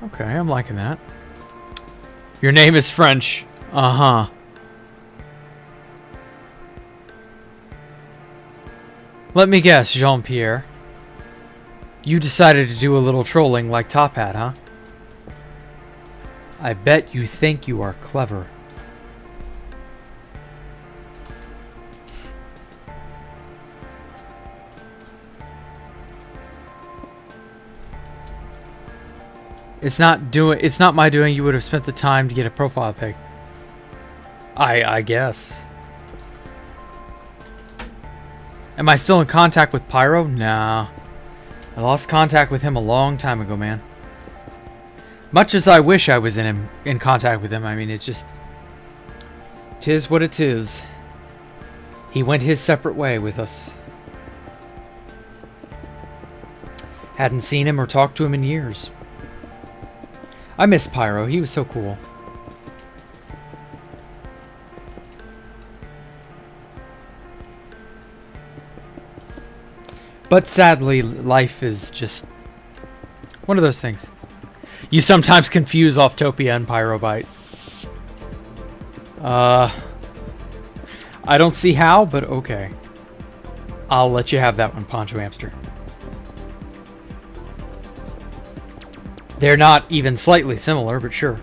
Okay, I'm liking that. Your name is French. Uh-huh. Let me guess, Jean-Pierre. You decided to do a little trolling like Top Hat, huh? I bet you think you are clever. It's not my doing. You would have spent the time to get a profile pic. I guess. Am I still in contact with Pyro? Nah. I lost contact with him a long time ago, man. Much as I wish I was in contact with him, I mean, it's just... 'Tis what it is. He went his separate way with us. Hadn't seen him or talked to him in years. I miss Pyro. He was so cool. But sadly, life is just one of those things. You sometimes confuse Offtopia and Pyrobite. I don't see how, but okay. I'll let you have that one, Poncho Hamster. They're not even slightly similar, but sure.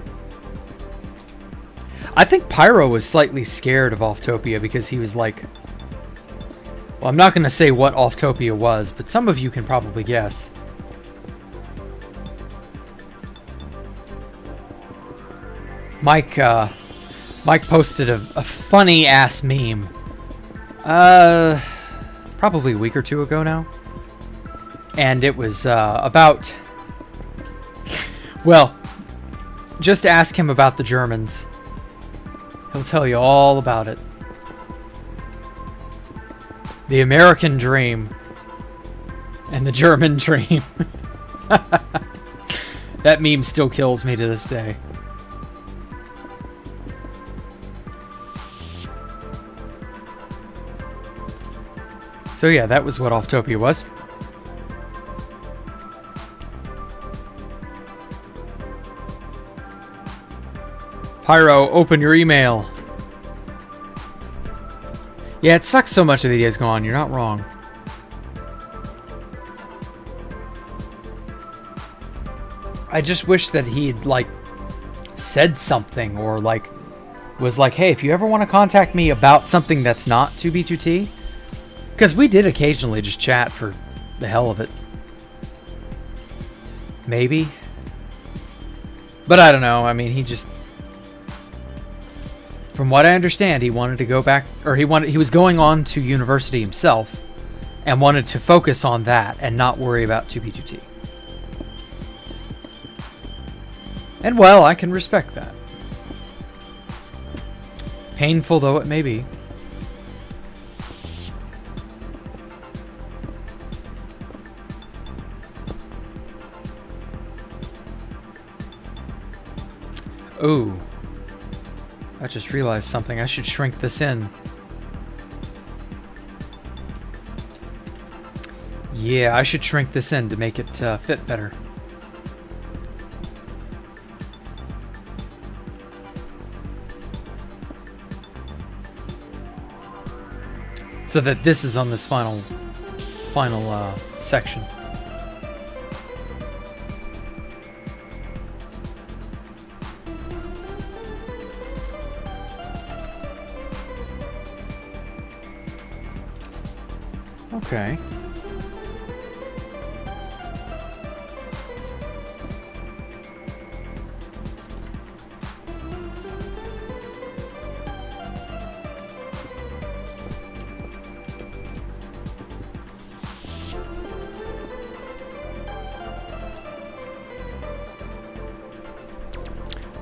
I think Pyro was slightly scared of Offtopia because he was like... Well, I'm not going to say what Offtopia was, but some of you can probably guess. Mike posted a funny-ass meme. Probably a week or two ago now. And it was about... Well, just ask him about the Germans. He'll tell you all about it. The American dream. And the German dream. That meme still kills me to this day. So yeah, that was what Oftopia was. Pyro, open your email. Yeah, it sucks so much that he is gone. You're not wrong. I just wish that he'd, like, said something or, like, was like, hey, if you ever want to contact me about something that's not 2B2T, because we did occasionally just chat for the hell of it. Maybe. But I don't know. I mean, he just... From what I understand, he wanted to go back, or he was going on to university himself and wanted to focus on that and not worry about 2B2T. And well, I can respect that. Painful though it may be. Ooh. I just realized something. I should shrink this in. Yeah, I should shrink this in to make it fit better. So that this is on this final section. Okay.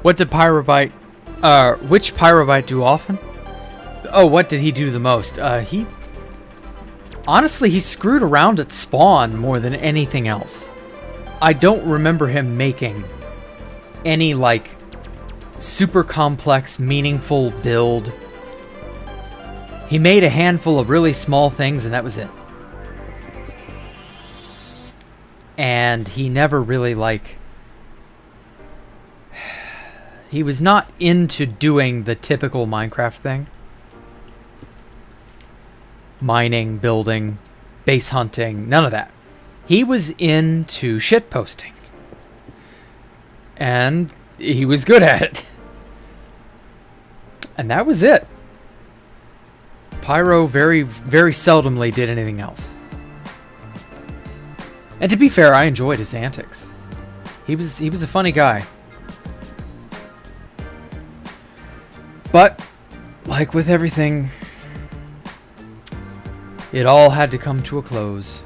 What did Pyrobyte, which Pyrobyte do often? Oh, what did he do the most? Honestly, he screwed around at spawn more than anything else. I don't remember him making any, like, super complex, meaningful build. He made a handful of really small things, and that was it. And he never really, like... He was not into doing the typical Minecraft thing. Mining, building, base hunting, none of that. He was into shitposting. And he was good at it. And that was it. Pyro very, very seldomly did anything else. And to be fair, I enjoyed his antics. He was a funny guy. But, like with everything, it all had to come to a close.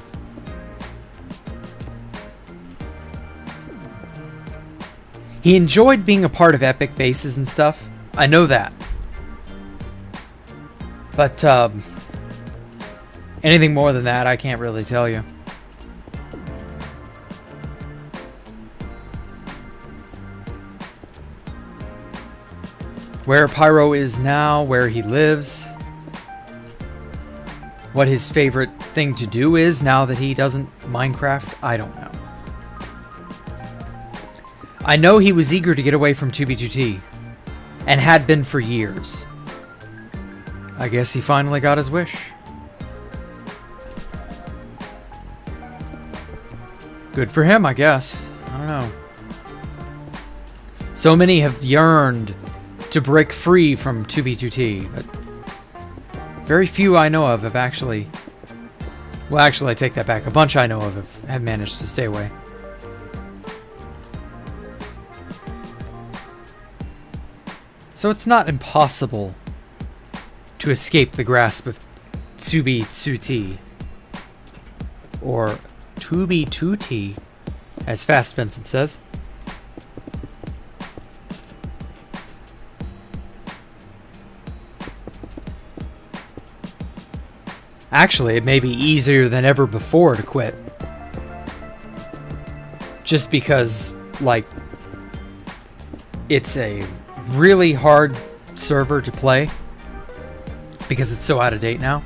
He enjoyed being a part of epic bases and stuff. I know that. But, anything more than that, I can't really tell you. Where Pyro is now, where he lives, what his favorite thing to do is now that he doesn't Minecraft, I don't know. I know he was eager to get away from 2B2T, and had been for years. I guess he finally got his wish. Good for him, I guess. I don't know. So many have yearned to break free from 2B2T, but very few I know of have actually... Well, actually, I take that back. A bunch I know of have managed to stay away. So it's not impossible to escape the grasp of 2B2T. Or 2B2T, as Fast Vincent says. Actually, it may be easier than ever before to quit. Just because, like, it's a really hard server to play because it's so out of date now.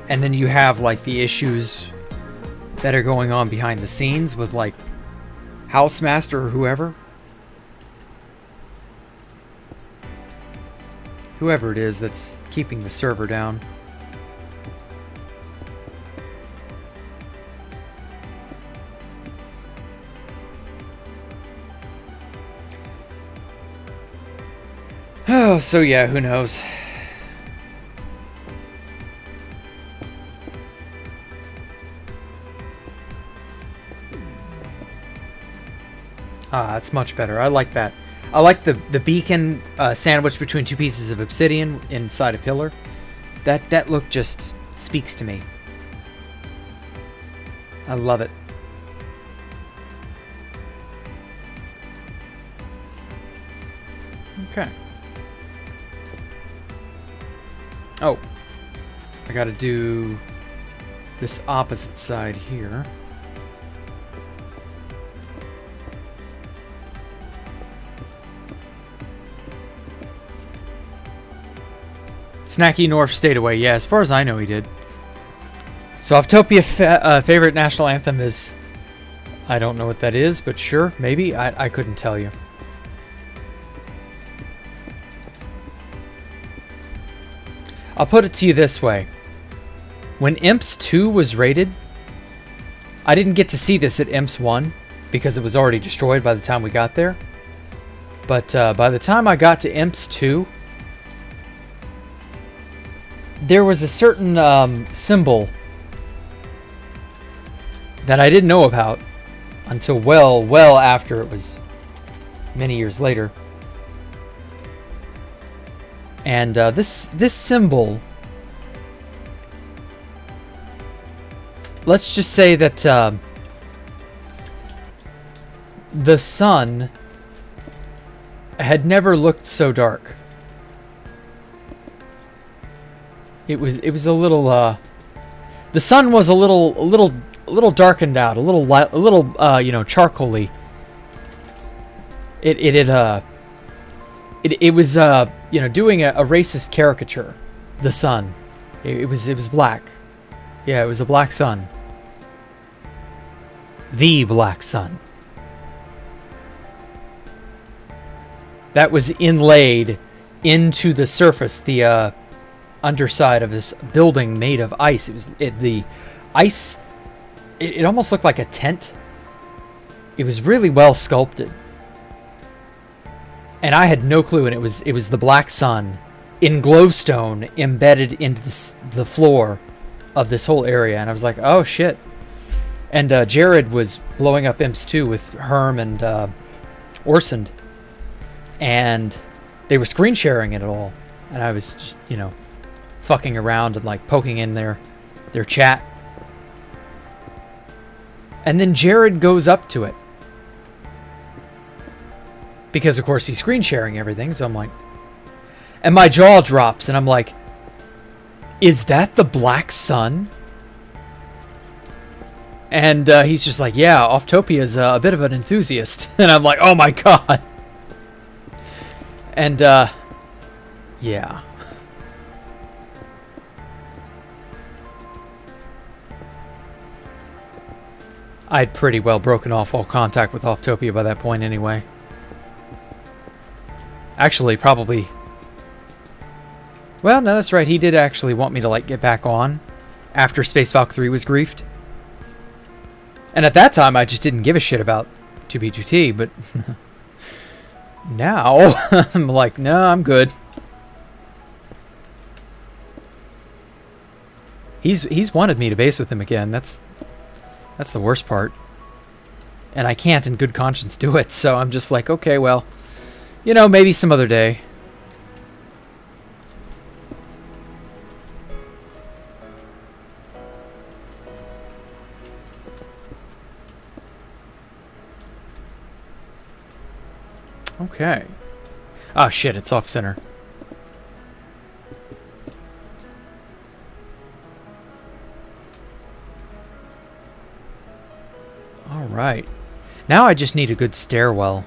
And then you have, like, the issues that are going on behind the scenes with, like, Housemaster or whoever. Whoever it is that's keeping the server down. Oh, so yeah, who knows? Ah, that's much better. I like that. I like the beacon sandwiched between two pieces of obsidian inside a pillar. That look just speaks to me. I love it. Okay. Oh, I gotta do this opposite side here. Snacky North stayed away. Yeah, as far as I know, he did. So Oftopia favorite national anthem is... I don't know what that is, but sure, maybe. I couldn't tell you. I'll put it to you this way. When Imps 2 was rated, I didn't get to see this at Imps 1 because it was already destroyed by the time we got there. But by the time I got to Imps 2, there was a certain symbol that I didn't know about until well after it was many years later. And this symbol, let's just say that the sun had never looked so dark. It was a little the sun was a little darkened out, a little you know, charcoaly. It was you know, doing a racist caricature. The sun, it was black. Yeah, it was a black sun. The black sun. That was inlaid into the surface, the underside of this building made of ice. The ice. It almost looked like a tent. It was really well sculpted. And I had no clue, and it was the black sun in glowstone embedded into the floor of this whole area. And I was like, oh shit. And Jared was blowing up Imps 2 with Herm and Orsond. And they were screen sharing it all. And I was just, you know, fucking around and like poking in their chat. And then Jared goes up to it. Because, of course, he's screen sharing everything, so I'm like... And my jaw drops, and I'm like... Is that the black sun? And he's just like, yeah, Oftopia's a bit of an enthusiast. And I'm like, oh my god. And, yeah. I'd pretty well broken off all contact with Oftopia by that point anyway. Actually, probably... Well, no, that's right. He did actually want me to, like, get back on after Space Valk 3 was griefed. And at that time, I just didn't give a shit about 2B2T, but... now, I'm like, no, I'm good. He's wanted me to base with him again. That's the worst part. And I can't in good conscience do it, so I'm just like, okay, well... You know, maybe some other day. Okay. Oh shit, it's off center. right. Now I just need a good stairwell.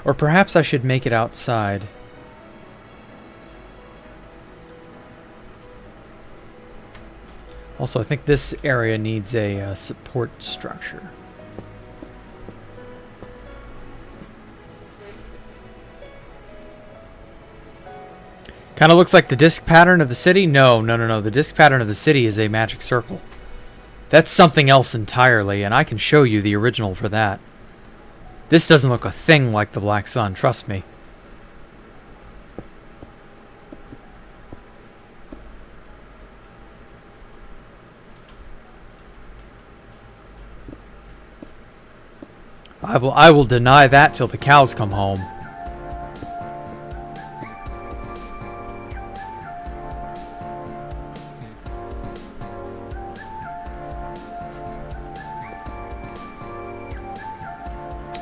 Or perhaps I should make it outside. Also, I think this area needs a support structure. Kind of looks like the disc pattern of the city. No. The disc pattern of the city is a magic circle. That's something else entirely, and I can show you the original for that. This doesn't look a thing like the Black Sun, trust me. I will deny that till the cows come home.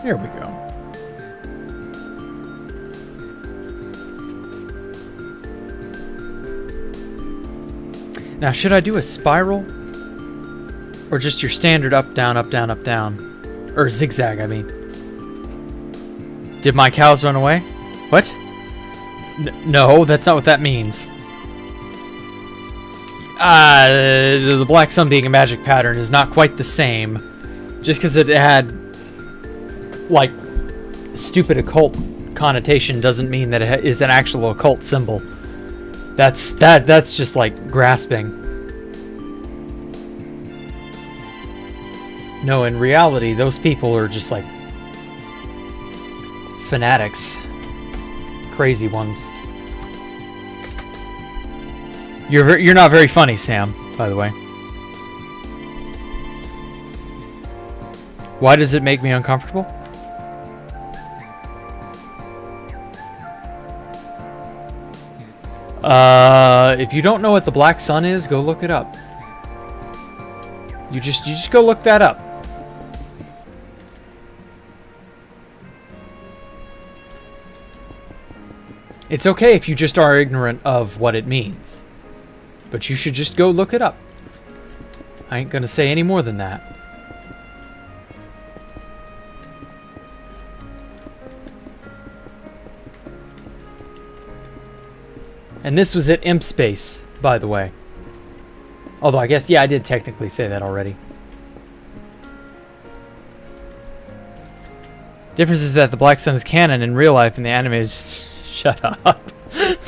Here we go. Now, should I do a spiral? Or just your standard up, down, up, down, up, down? Or zigzag, I mean. Did my cows run away? What? No, that's not what that means. The Black Sun being a magic pattern is not quite the same. Just because it had like stupid occult connotation doesn't mean that it is an actual occult symbol. That's just like grasping. No, in reality, those people are just like fanatics, crazy ones. You're not very funny, Sam, by the way. Why does it make me uncomfortable? If you don't know what the Black Sun is, go look it up. You just go look that up. It's okay if you just are ignorant of what it means. But you should just go look it up. I ain't gonna say any more than that. And this was at Imp Space, by the way. Although I guess, yeah, I did technically say that already. Difference is that the Black Sun is canon in real life and the anime is... Shut up.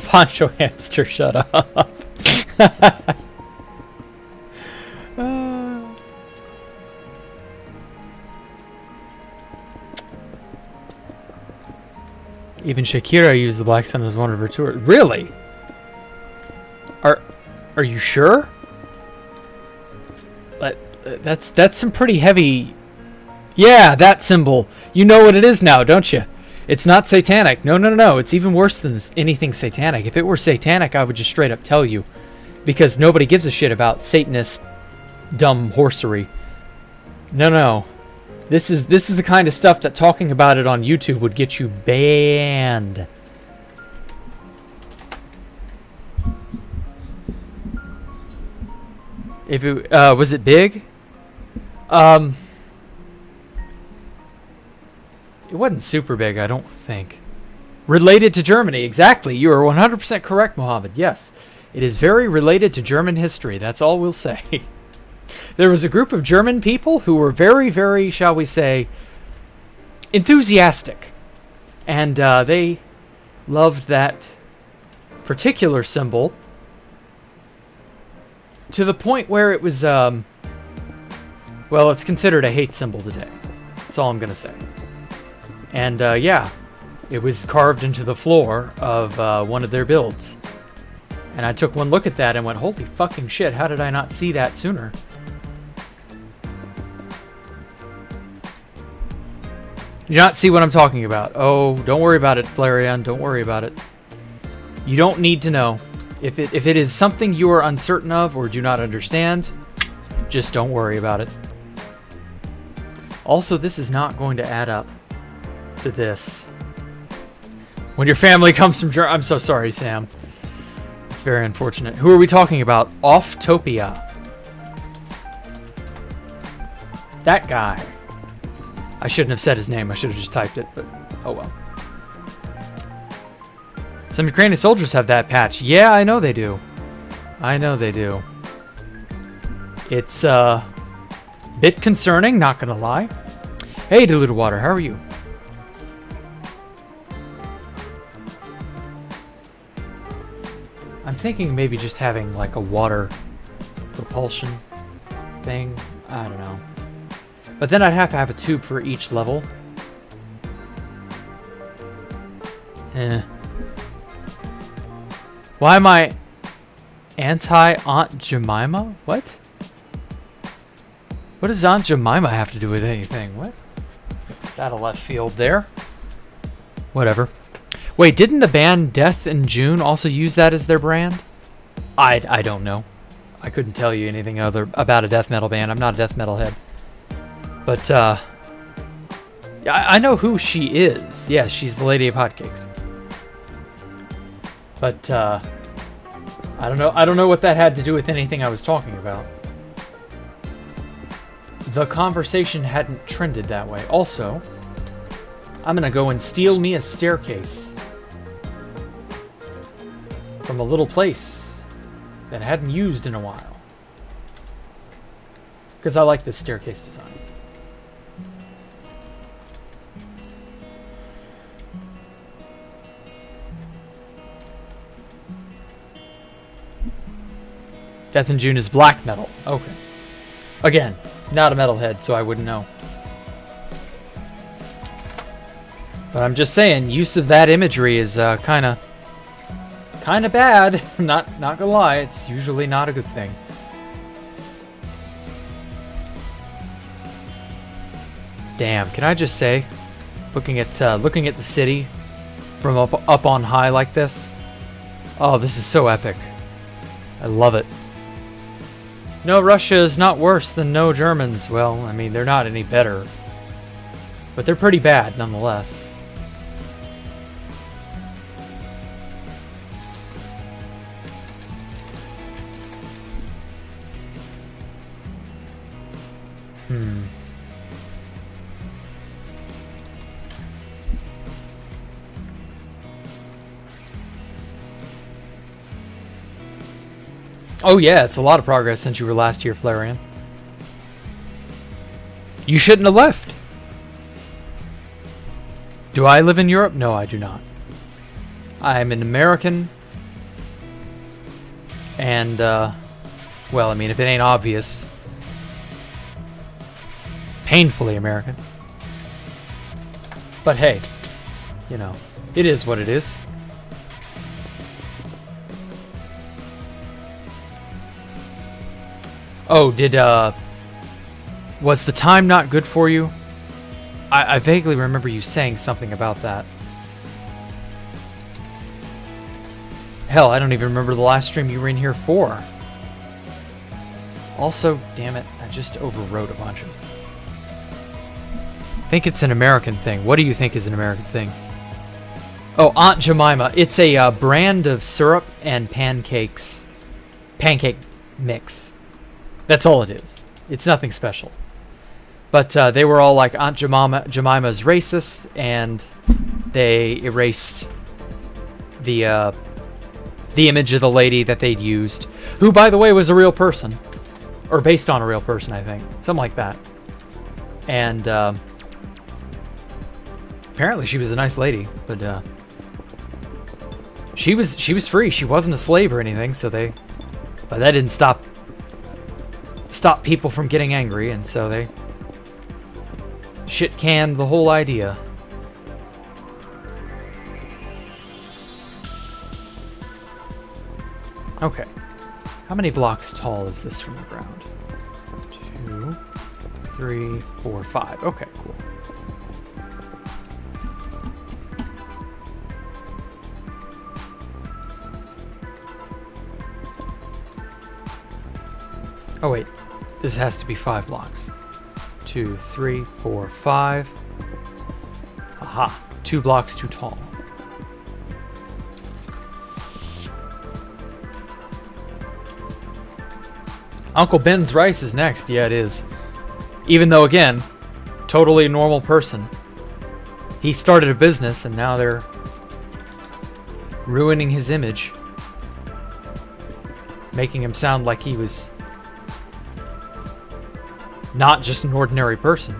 Poncho Hamster, shut up. Even Shakira used the Black Sun as one of her tours. Really? Are you sure? But that's some pretty heavy. Yeah, that symbol. You know what it is now, don't you? It's not satanic. No. It's even worse than anything satanic. If it were satanic, I would just straight up tell you, because nobody gives a shit about Satanist dumb horsery. No. This is the kind of stuff that talking about it on YouTube would get you banned. If it was it big? It wasn't super big, I don't think. Related to Germany, exactly. You are 100% correct, Mohammed. Yes, it is very related to German history. That's all we'll say. There was a group of German people who were very, very, shall we say, enthusiastic. And they loved that particular symbol to the point where it was, well, it's considered a hate symbol today. That's all I'm going to say. And, yeah, it was carved into the floor of one of their builds. And I took one look at that and went, holy fucking shit, how did I not see that sooner? You not see what I'm talking about. Oh, don't worry about it, Flareon. Don't worry about it. You don't need to know. If it is something you are uncertain of or do not understand, just don't worry about it. Also, this is not going to add up to this. When your family comes from Germany... I'm so sorry, Sam. It's very unfortunate. Who are we talking about? Offtopia. That guy. I shouldn't have said his name. I should have just typed it, but oh well. Some Ukrainian soldiers have that patch. Yeah, I know they do. I know they do. It's a bit concerning, not gonna lie. Hey, Diluted Water, how are you? I'm thinking maybe just having like a water propulsion thing. I don't know. But then I'd have to have a tube for each level. Why am I anti-Aunt Jemima? What? What does Aunt Jemima have to do with anything? What? It's out of left field there. Whatever. Wait, didn't the band Death in June also use that as their brand? I don't know. I couldn't tell you anything other about a death metal band. I'm not a death metal head. But, I know who she is. Yeah, she's the Lady of Hotcakes. But, I don't know. I don't know what that had to do with anything I was talking about. The conversation hadn't trended that way. Also, I'm gonna go and steal me a staircase from a little place that I hadn't used in a while. Because I like this staircase design. Death in June is black metal. Okay. Again, not a metalhead, so I wouldn't know. But I'm just saying, use of that imagery is kind of bad. Not gonna lie, it's usually not a good thing. Damn, can I just say, looking at the city from up on high like this, oh, this is so epic. I love it. No, Russia is not worse than no Germans. Well, I mean, they're not any better. But they're pretty bad, nonetheless. Oh yeah, it's a lot of progress since you were last here, Flareon. You shouldn't have left. Do I live in Europe? No, I do not. I'm an American. And, well, I mean, if it ain't obvious, painfully American. But hey, you know, it is what it is. Oh, was the time not good for you? I vaguely remember you saying something about that. Hell, I don't even remember the last stream you were in here for. Also, damn it, I just overwrote a bunch of... I think it's an American thing. What do you think is an American thing? Oh, Aunt Jemima. It's a brand of syrup and pancakes. Pancake mix. That's all it is. It's nothing special. But they were all like, Aunt Jemima's racist, and they erased the image of the lady that they'd used, who, by the way, was a real person. Or based on a real person, I think. Something like that. And apparently she was a nice lady, but she was free. She wasn't a slave or anything, so but that didn't stop people from getting angry, and so they shit-canned the whole idea. Okay. How many blocks tall is this from the ground? 2, 3, 4, 5. Okay, cool. Oh wait, this has to be 5 blocks. 2, 3, 4, 5. Aha, 2 blocks too tall. Uncle Ben's rice is next. Yeah, it is. Even though, again, totally normal person. He started a business and now they're ruining his image. Making him sound like he was not just an ordinary person.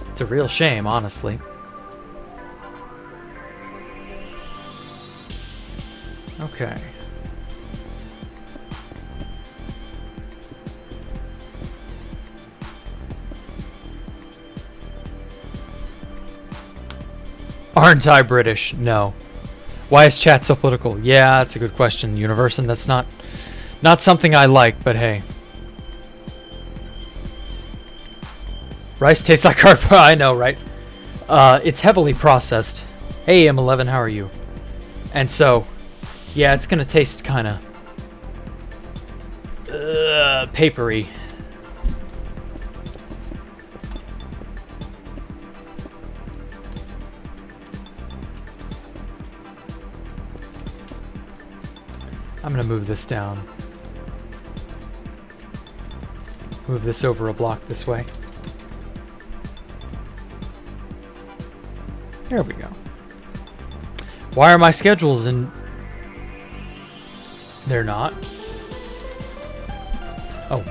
It's a real shame, honestly. Okay. Aren't I British? No. Why is chat so political? Yeah, that's a good question, Universe, and that's not something I like, but hey. Rice tastes like cardboard. I know, right? It's heavily processed. Hey, M11, how are you? And so, yeah, it's gonna taste kind of papery. I'm gonna move this down. Move this over a block this way. There we go. Why are my schedules in... They're not. Oh.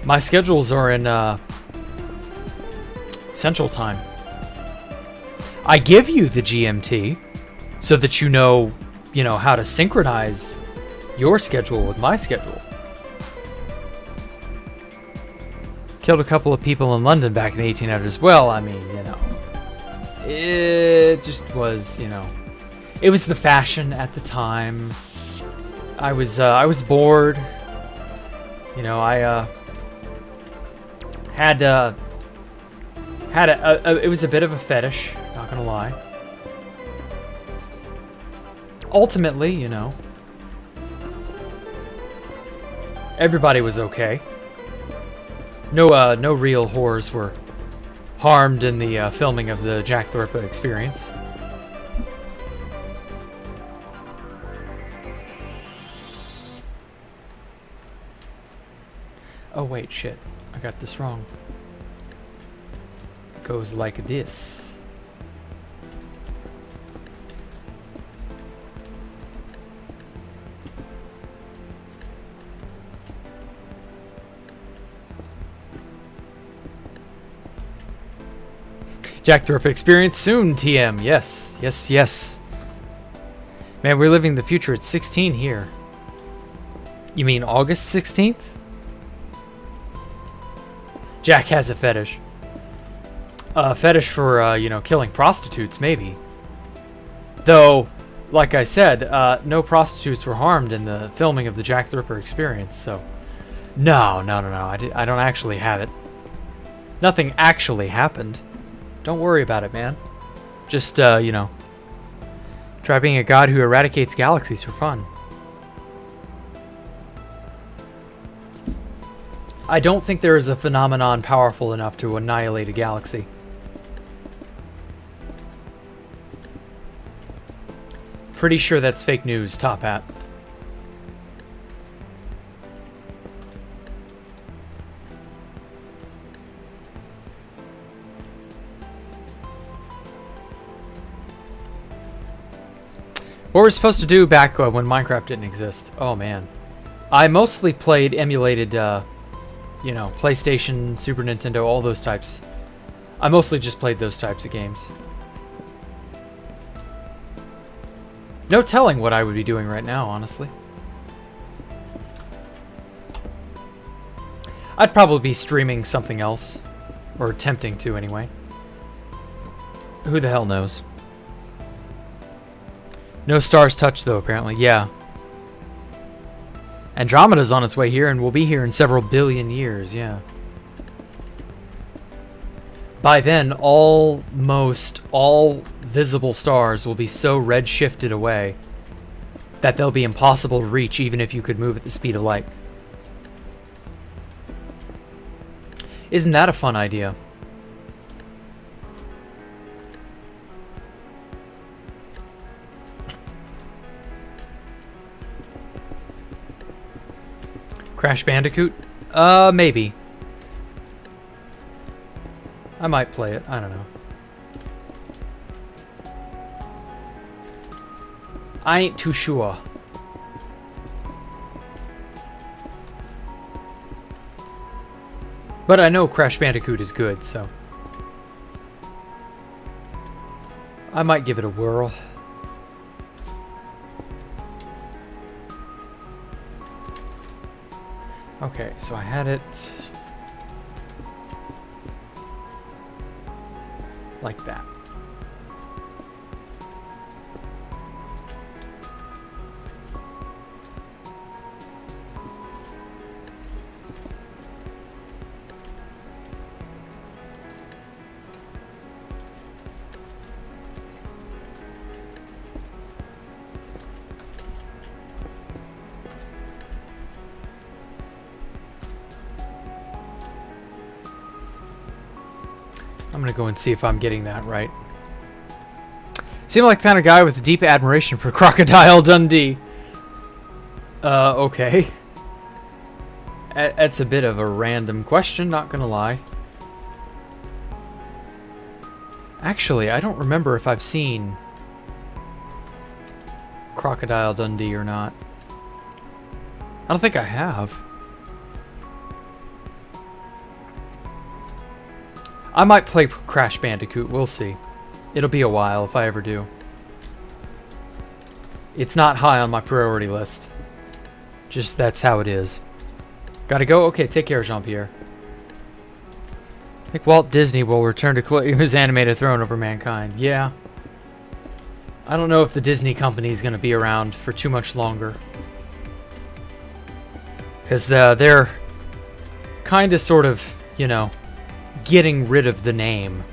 My schedules are in Central Time. I give you the GMT so that you know how to synchronize your schedule with my schedule. Killed a couple of people in London back in the 1800s. Well, I mean, it just was, it was the fashion at the time. I was bored. I it was a bit of a fetish, not gonna lie. Ultimately, everybody was okay. No real whores were harmed in the filming of the Jacktherippa experience. Oh wait, shit. I got this wrong. It goes like this. Jacktherippa experience soon, TM. Yes, yes, yes. Man, we're living the future. It's 16 here. You mean August 16th? Jack has a fetish. A fetish for, killing prostitutes, maybe. Though, like I said, no prostitutes were harmed in the filming of the Jacktherippa experience, so... No. I don't actually have it. Nothing actually happened. Don't worry about it, man. Just, try being a god who eradicates galaxies for fun. I don't think there is a phenomenon powerful enough to annihilate a galaxy. Pretty sure that's fake news, Top Hat. What we're supposed to do back when Minecraft didn't exist. Oh man. I mostly played emulated, PlayStation, Super Nintendo, all those types. I mostly just played those types of games. No telling what I would be doing right now, honestly. I'd probably be streaming something else. Or attempting to, anyway. Who the hell knows? No stars touched, though, apparently. Yeah. Andromeda's on its way here, and will be here in several billion years, yeah. By then, almost all visible stars will be so red-shifted away that they'll be impossible to reach even if you could move at the speed of light. Isn't that a fun idea? Crash Bandicoot? Maybe. I might play it. I don't know. I ain't too sure. But I know Crash Bandicoot is good, so I might give it a whirl. Okay, so I had it like that. I'm gonna go and see if I'm getting that right. Seem like the kind of guy with a deep admiration for Crocodile Dundee. Okay. That's a bit of a random question, not gonna lie. Actually, I don't remember if I've seen Crocodile Dundee or not. I don't think I have. I might play Crash Bandicoot, we'll see. It'll be a while if I ever do. It's not high on my priority list. Just that's how it is. Gotta go? Okay, take care, Jean-Pierre. I think Walt Disney will return to claim his animated throne over mankind. Yeah. I don't know if the Disney company is going to be around for too much longer. Because they're kind of sort of, you know, getting rid of the name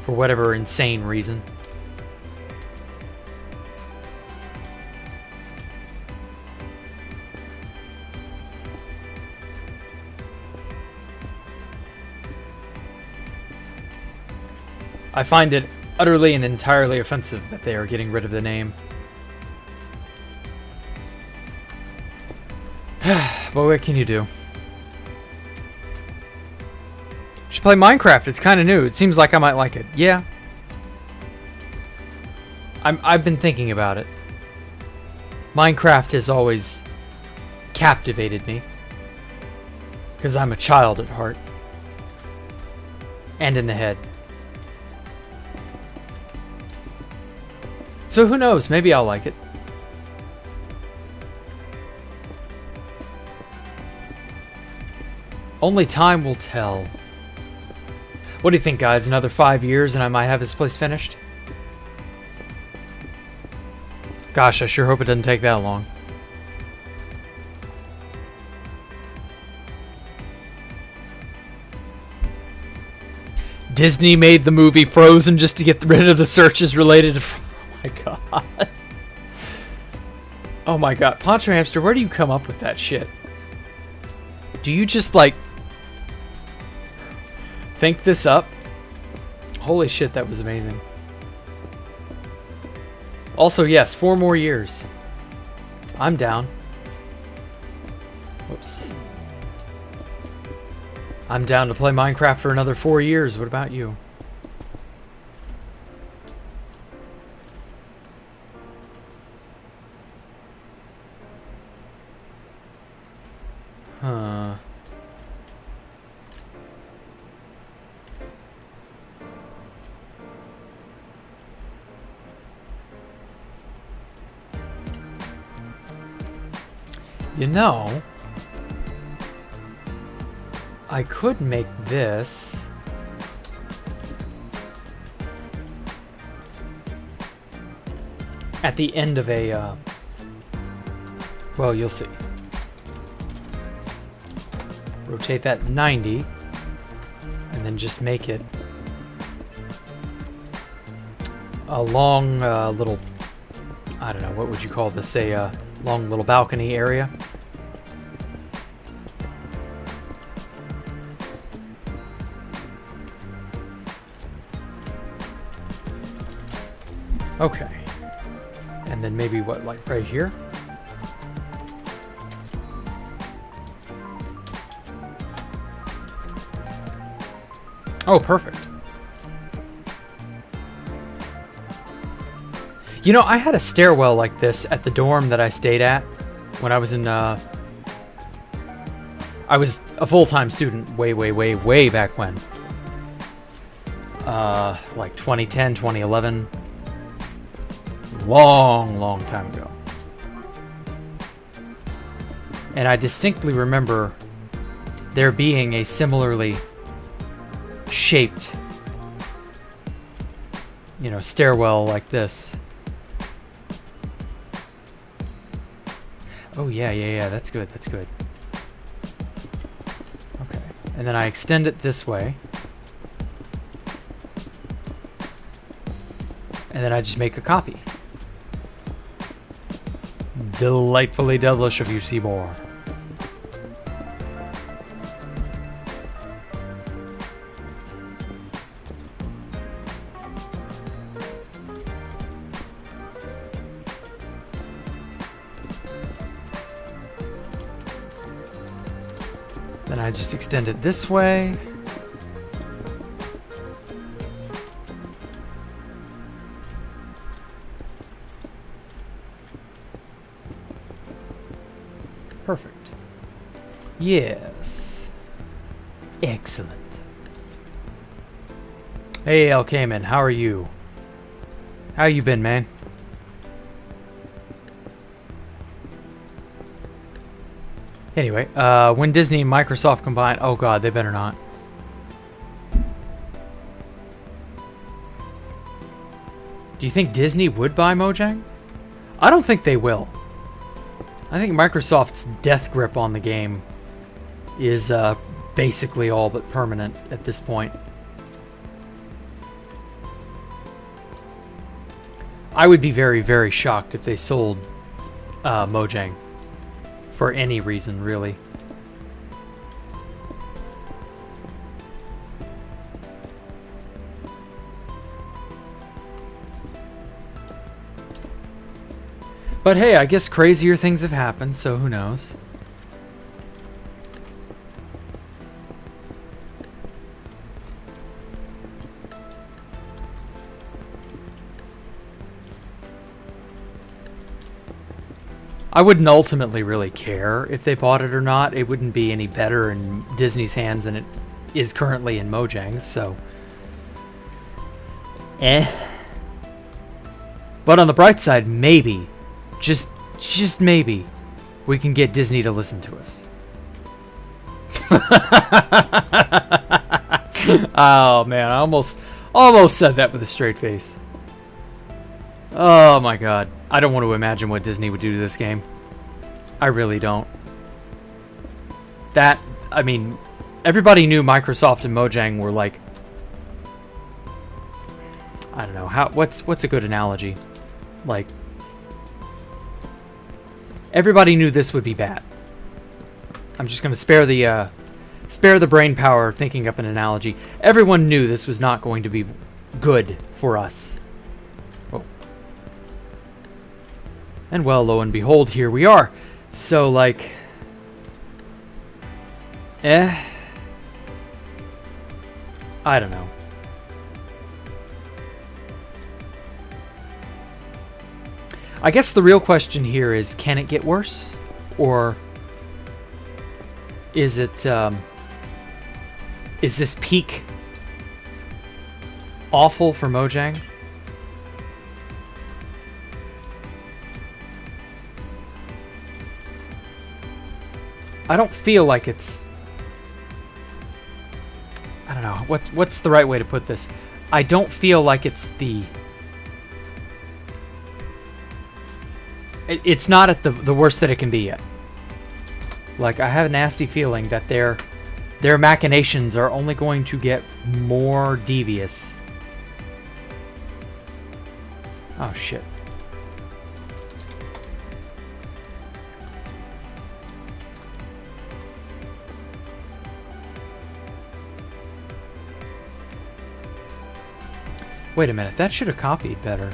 for whatever insane reason. I find it utterly and entirely offensive that they are getting rid of the name. But what can you do? Should play Minecraft. It's kind of new. It seems like I might like it. Yeah. I've been thinking about it. Minecraft has always captivated me. Because I'm a child at heart. And in the head. So who knows? Maybe I'll like it. Only time will tell. What do you think, guys? Another 5 years and I might have this place finished? Gosh, I sure hope it doesn't take that long. Disney made the movie Frozen just to get rid of the searches related to... Oh my god. Oh my god. Poncho Hamster, where do you come up with that shit? Do you just, like... think this up? Holy shit, that was amazing. Also, yes, 4 more years. I'm down. Whoops. I'm down to play Minecraft for another 4 years. What about you? Huh. You know, I could make this at the end of a, well, you'll see. Rotate that 90, and then just make it a long little, I don't know, what would you call this, a long little balcony area. Okay. And then maybe what, like right here? Oh, perfect. You know, I had a stairwell like this at the dorm that I stayed at when I was in, I was a full-time student way back when. Like 2010, 2011. Long time ago. And I distinctly remember there being a similarly shaped, you know, stairwell like this. Oh, yeah, that's good, that's good. Okay, and then I extend it this way. And then I just make a copy. Delightfully devilish of you, Seaboar. Then I just extend it this way. Perfect. Yes. Excellent. Hey, El Cayman, how are you? How you been, man? Anyway, when Disney and Microsoft combine... Oh god, they better not. Do you think Disney would buy Mojang? I don't think they will. I think Microsoft's death grip on the game is basically all but permanent at this point. I would be very shocked if they sold Mojang. For any reason, really. But hey, I guess crazier things have happened, so who knows? I wouldn't ultimately really care if they bought it or not. It wouldn't be any better in Disney's hands than it is currently in Mojang's, so... But on the bright side, maybe, just maybe, we can get Disney to listen to us. Oh man, I almost said that with a straight face. Oh my god. I don't want to imagine what Disney would do to this game. I really don't. That, I mean, everybody knew Microsoft and Mojang were like... I don't know, what's a good analogy? Like... Everybody knew this would be bad. I'm just going to spare the brain power thinking up an analogy. Everyone knew this was not going to be good for us. And well, lo and behold, here we are. So, like... I don't know. I guess the real question here is, can it get worse? Or... is it, is this peak awful for Mojang? I don't feel like it's... I don't know. What's the right way to put this? I don't feel like it's the... It's not at the worst that it can be yet. Like, I have a nasty feeling that their machinations are only going to get more devious. Oh, shit. Wait a minute, that should have copied better.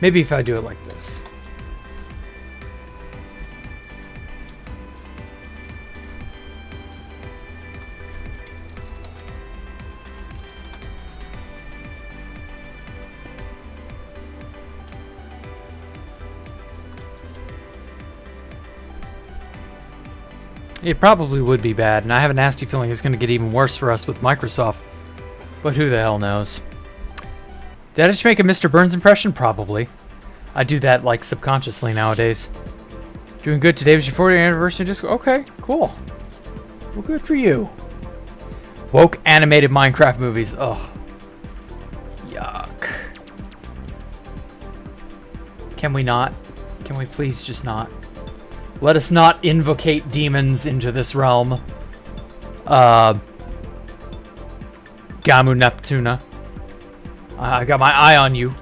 Maybe if I do it like this. It probably would be bad, and I have a nasty feeling it's going to get even worse for us with Microsoft. But who the hell knows? Did I just make a Mr. Burns impression? Probably. I do that, like, subconsciously nowadays. Doing good. Today was your 40th anniversary. Just okay, cool. Well, good for you. Woke animated Minecraft movies. Ugh. Yuck. Can we not? Can we please just not? Let us not invocate demons into this realm. Gamu Neptuna. I got my eye on you.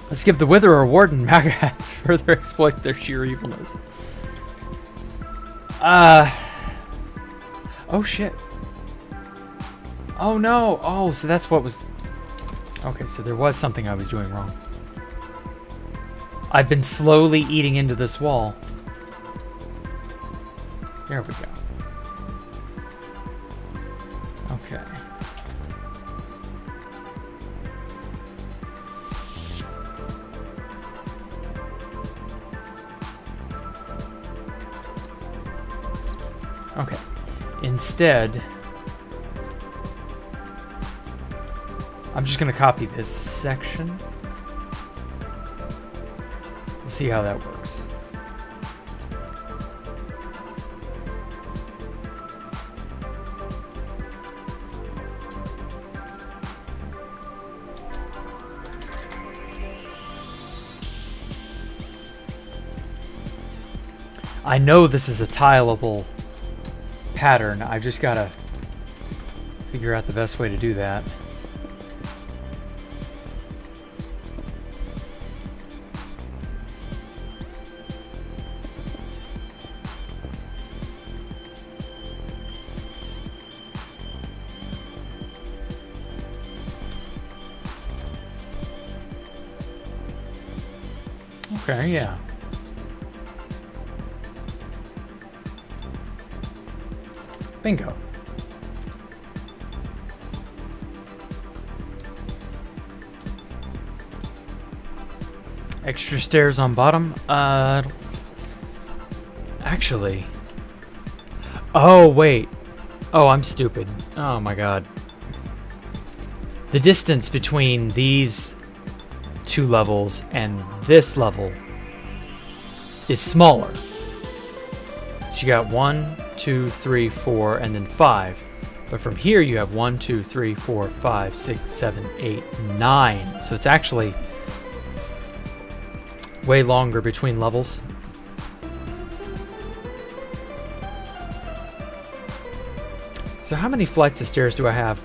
Let's give the Wither a reward and Magahats further exploit their sheer evilness. Oh shit. Oh no. Oh, so that's what was... Okay, so there was something I was doing wrong. I've been slowly eating into this wall. There we go. Okay. Okay. Instead, I'm just going to copy this section. We'll see how that works. I know this is a tileable pattern. I've just got to figure out the best way to do that. Okay, yeah. Bingo. Extra stairs on bottom. Actually. Oh, wait. Oh, I'm stupid. Oh my god. The distance between these two levels and this level is smaller. So you got 1, 2, 3, 4, and then 5. But from here you have 1, 2, 3, 4, 5, 6, 7, 8, 9. So it's actually way longer between levels. So how many flights of stairs do I have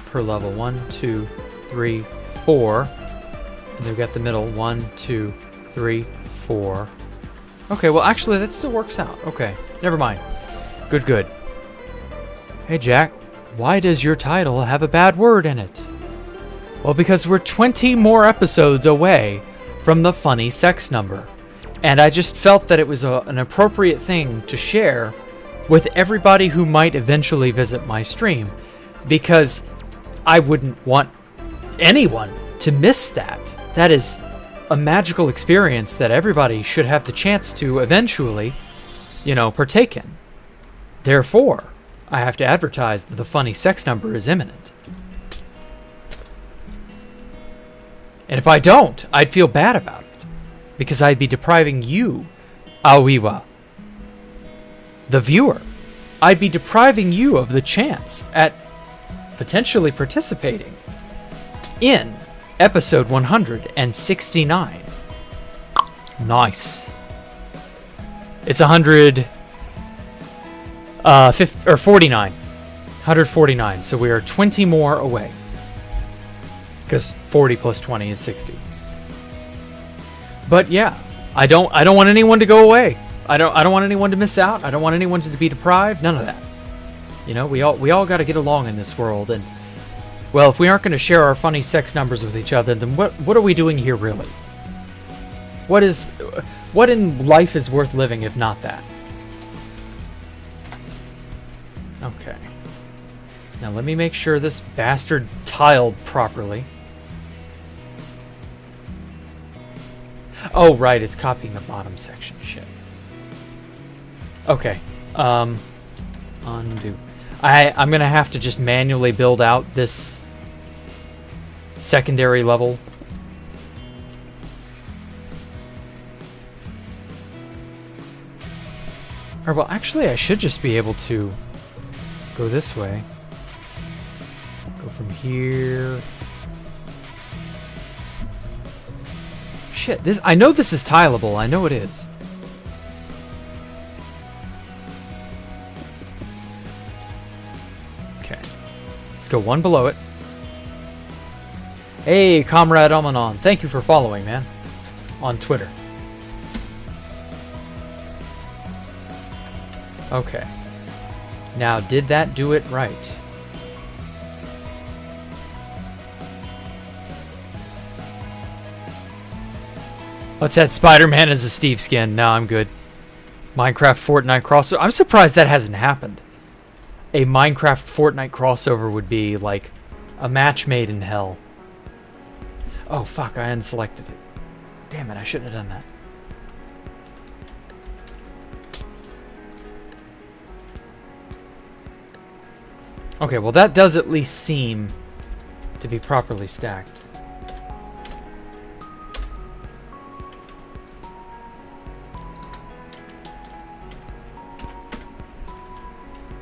per level? 1, 2, 3, 4. And they've got the middle. 1, 2, 3, 4. Okay, well actually that still works out. Okay, never mind. Good, good. Hey Jack, why does your title have a bad word in it? Well, because we're 20 more episodes away from the funny sex number. And I just felt that it was an appropriate thing to share with everybody who might eventually visit my stream, because I wouldn't want anyone to miss that. That is a magical experience that everybody should have the chance to eventually, partake in. Therefore, I have to advertise that the funny sex number is imminent. And if I don't, I'd feel bad about it, because I'd be depriving you, Awiwa, the viewer. I'd be depriving you of the chance at potentially participating in episode 169. Nice. It's 49. 149. So we are 20 more away. Because 40 plus 20 is 60. But yeah, I don't want anyone to go away. I don't want anyone to miss out. I don't want anyone to be deprived. None of that. You know, we all got to get along in this world, and well, if we aren't going to share our funny sex numbers with each other, then what are we doing here really? What in life is worth living if not that? Okay. Now let me make sure this bastard tiled properly. Oh, right, it's copying the bottom section. Shit. Okay. Undo. I'm gonna have to just manually build out this secondary level. Or, well, actually, I should just be able to go this way. Go from here. Shit, I know this is tileable. I know it is. Okay. Let's go one below it. Hey, Comrade Omanon. Thank you for following, man. On Twitter. Okay. Now, did that do it right? Let's add Spider-Man as a Steve skin. No, I'm good. Minecraft Fortnite crossover. I'm surprised that hasn't happened. A Minecraft Fortnite crossover would be like a match made in hell. Oh, fuck. I unselected it. Damn it. I shouldn't have done that. Okay, well that does at least seem to be properly stacked.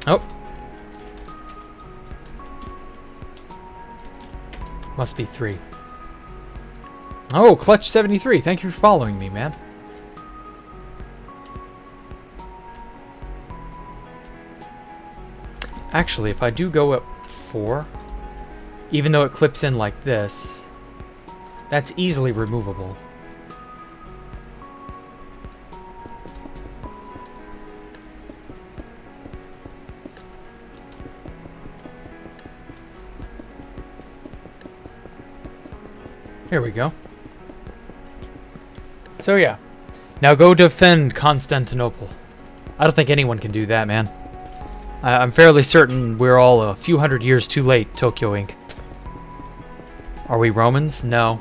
Oh. Must be 3. Oh, Clutch73, thank you for following me, man. Actually, if I do go up 4, even though it clips in like this, that's easily removable. Here we go. So yeah, now go defend Constantinople. I don't think anyone can do that, man. I'm fairly certain we're all a few hundred years too late, Tokyo Inc. Are we Romans? No.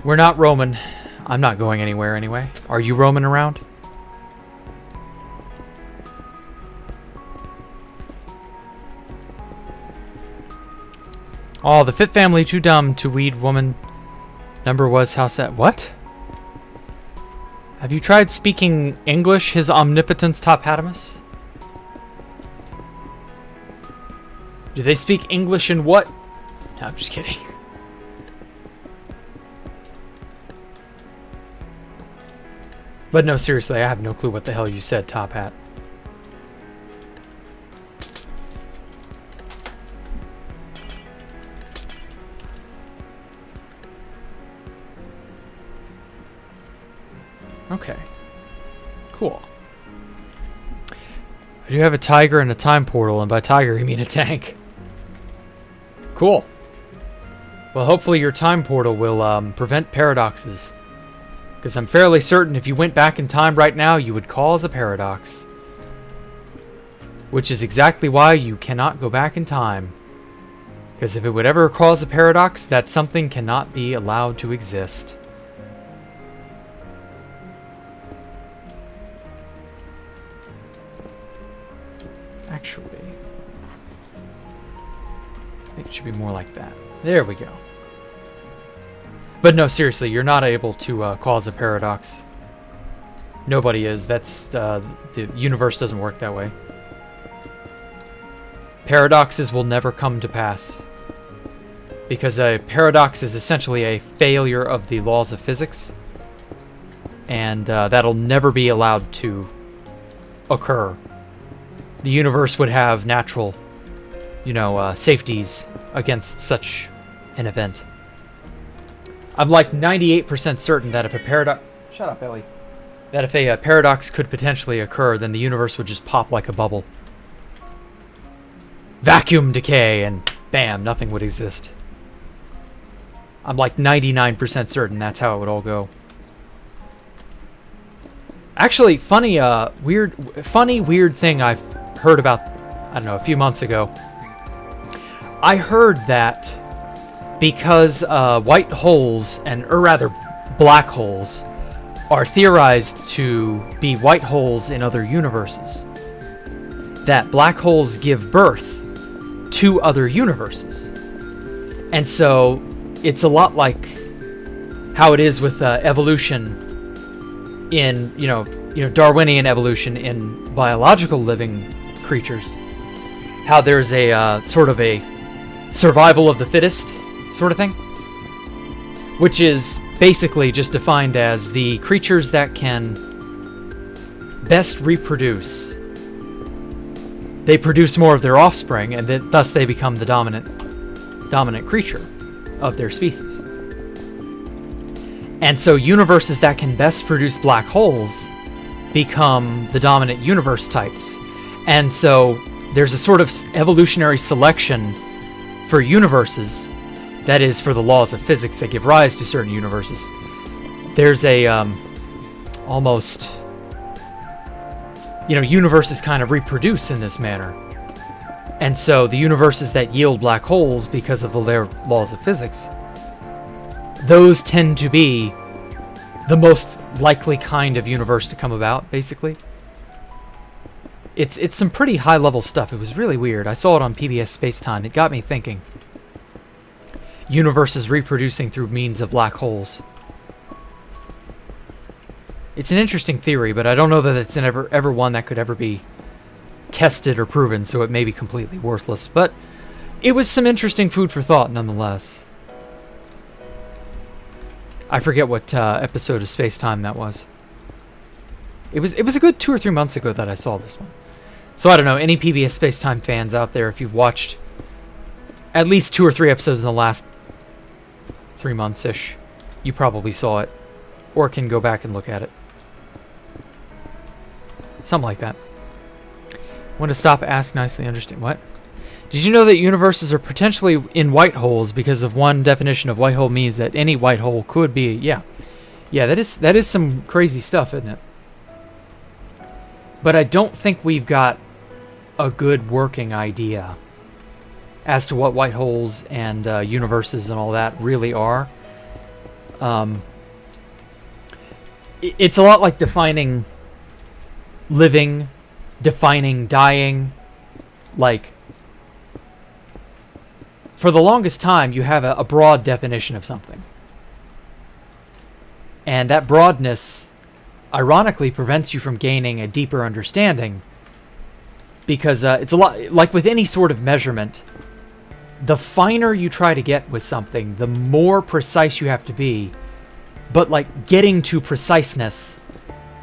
We're not Roman. I'm not going anywhere anyway. Are you Roman around? Oh, the Fit family too dumb to weed woman. Number was house at what? Have you tried speaking English, His Omnipotence Tophatimus? Do they speak English in what? No, I'm just kidding. But no, seriously, I have no clue what the hell you said, Top Hat. Okay. Cool. I do have a tiger and a time portal, and by tiger you mean a tank. Cool. Well, hopefully your time portal will prevent paradoxes. Because I'm fairly certain if you went back in time right now, you would cause a paradox. Which is exactly why you cannot go back in time. Because if it would ever cause a paradox, that something cannot be allowed to exist. Actually, I think it should be more like that. There we go. But no, seriously, you're not able to cause a paradox. Nobody is. That's the universe doesn't work that way. Paradoxes will never come to pass. Because a paradox is essentially a failure of the laws of physics. And that'll never be allowed to occur. The universe would have natural, safeties against such an event. I'm like 98% certain that if a paradox... Shut up, Ellie. That if a paradox could potentially occur, then the universe would just pop like a bubble. vacuum decay, and bam, nothing would exist. I'm like 99% certain that's how it would all go. Actually, funny weird thing I've heard about, I don't know, a few months ago. I heard that because white holes, or rather black holes, are theorized to be white holes in other universes, that black holes give birth to other universes. And so it's a lot like how it is with evolution in, you know, Darwinian evolution in biological living creatures. How there's a sort of a survival of the fittest sort of thing, which is basically just defined as the creatures that can best reproduce. They produce more of their offspring, and thus they become the dominant creature of their species. And so universes that can best produce black holes become the dominant universe types. And so there's a sort of evolutionary selection for universes, that is, for the laws of physics that give rise to certain universes. There's a almost, universes kind of reproduce in this manner. And so the universes that yield black holes because of their laws of physics, those tend to be the most likely kind of universe to come about, basically. It's some pretty high-level stuff. It was really weird. I saw it on PBS Spacetime. It got me thinking. Universes reproducing through means of black holes. It's an interesting theory, but I don't know that it's ever one that could ever be tested or proven, so it may be completely worthless. But it was some interesting food for thought, nonetheless. I forget what episode of Spacetime that was. It was a good 2 or 3 months ago that I saw this one. So I don't know, any PBS Spacetime fans out there, if you've watched at least 2 or 3 episodes in the last 3 months-ish, you probably saw it, or can go back and look at it. Something like that. Want to stop, ask nicely, understand. What? Did you know that universes are potentially in white holes because of one definition of white hole means that any white hole could be? Yeah, that is some crazy stuff, isn't it? But I don't think we've got a good working idea as to what white holes and universes and all that really are. It's a lot like defining living, defining dying. Like, for the longest time, you have a broad definition of something. And that broadness, ironically, prevents you from gaining a deeper understanding. Because it's a lot like with any sort of measurement. The finer you try to get with something, the more precise you have to be. But like getting to preciseness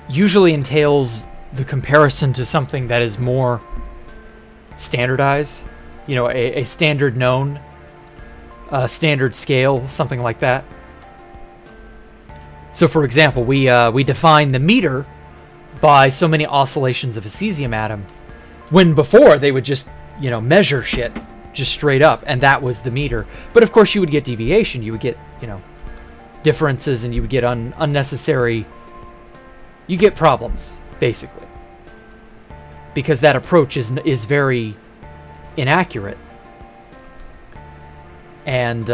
usually entails the comparison to something that is more standardized. A standard known, standard scale, something like that. So for example, we define the meter by so many oscillations of a cesium atom, when before they would just, measure shit just straight up, and that was the meter. But of course you would get deviation, you would get, differences, and you would get unnecessary, you get problems, basically. Because that approach is very inaccurate. And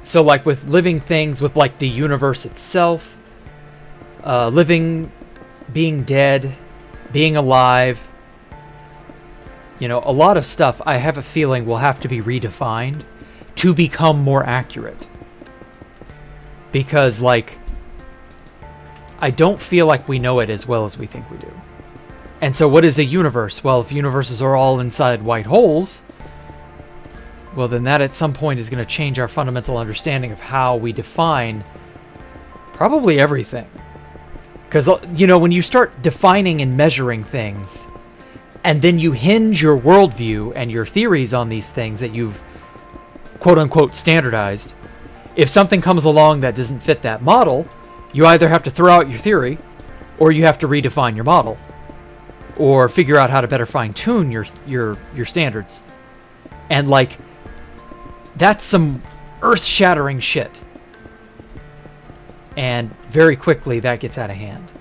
so like with living things, with like the universe itself, living, being dead, being alive, a lot of stuff I have a feeling will have to be redefined to become more accurate. Because like, I don't feel like we know it as well as we think we do. And so what is a universe? Well, if universes are all inside white holes, well then that at some point is going to change our fundamental understanding of how we define probably everything. Because, when you start defining and measuring things, and then you hinge your worldview and your theories on these things that you've quote-unquote standardized, if something comes along that doesn't fit that model, you either have to throw out your theory, or you have to redefine your model. or figure out how to better fine-tune your standards. And like, that's some earth-shattering shit. And very quickly that gets out of hand.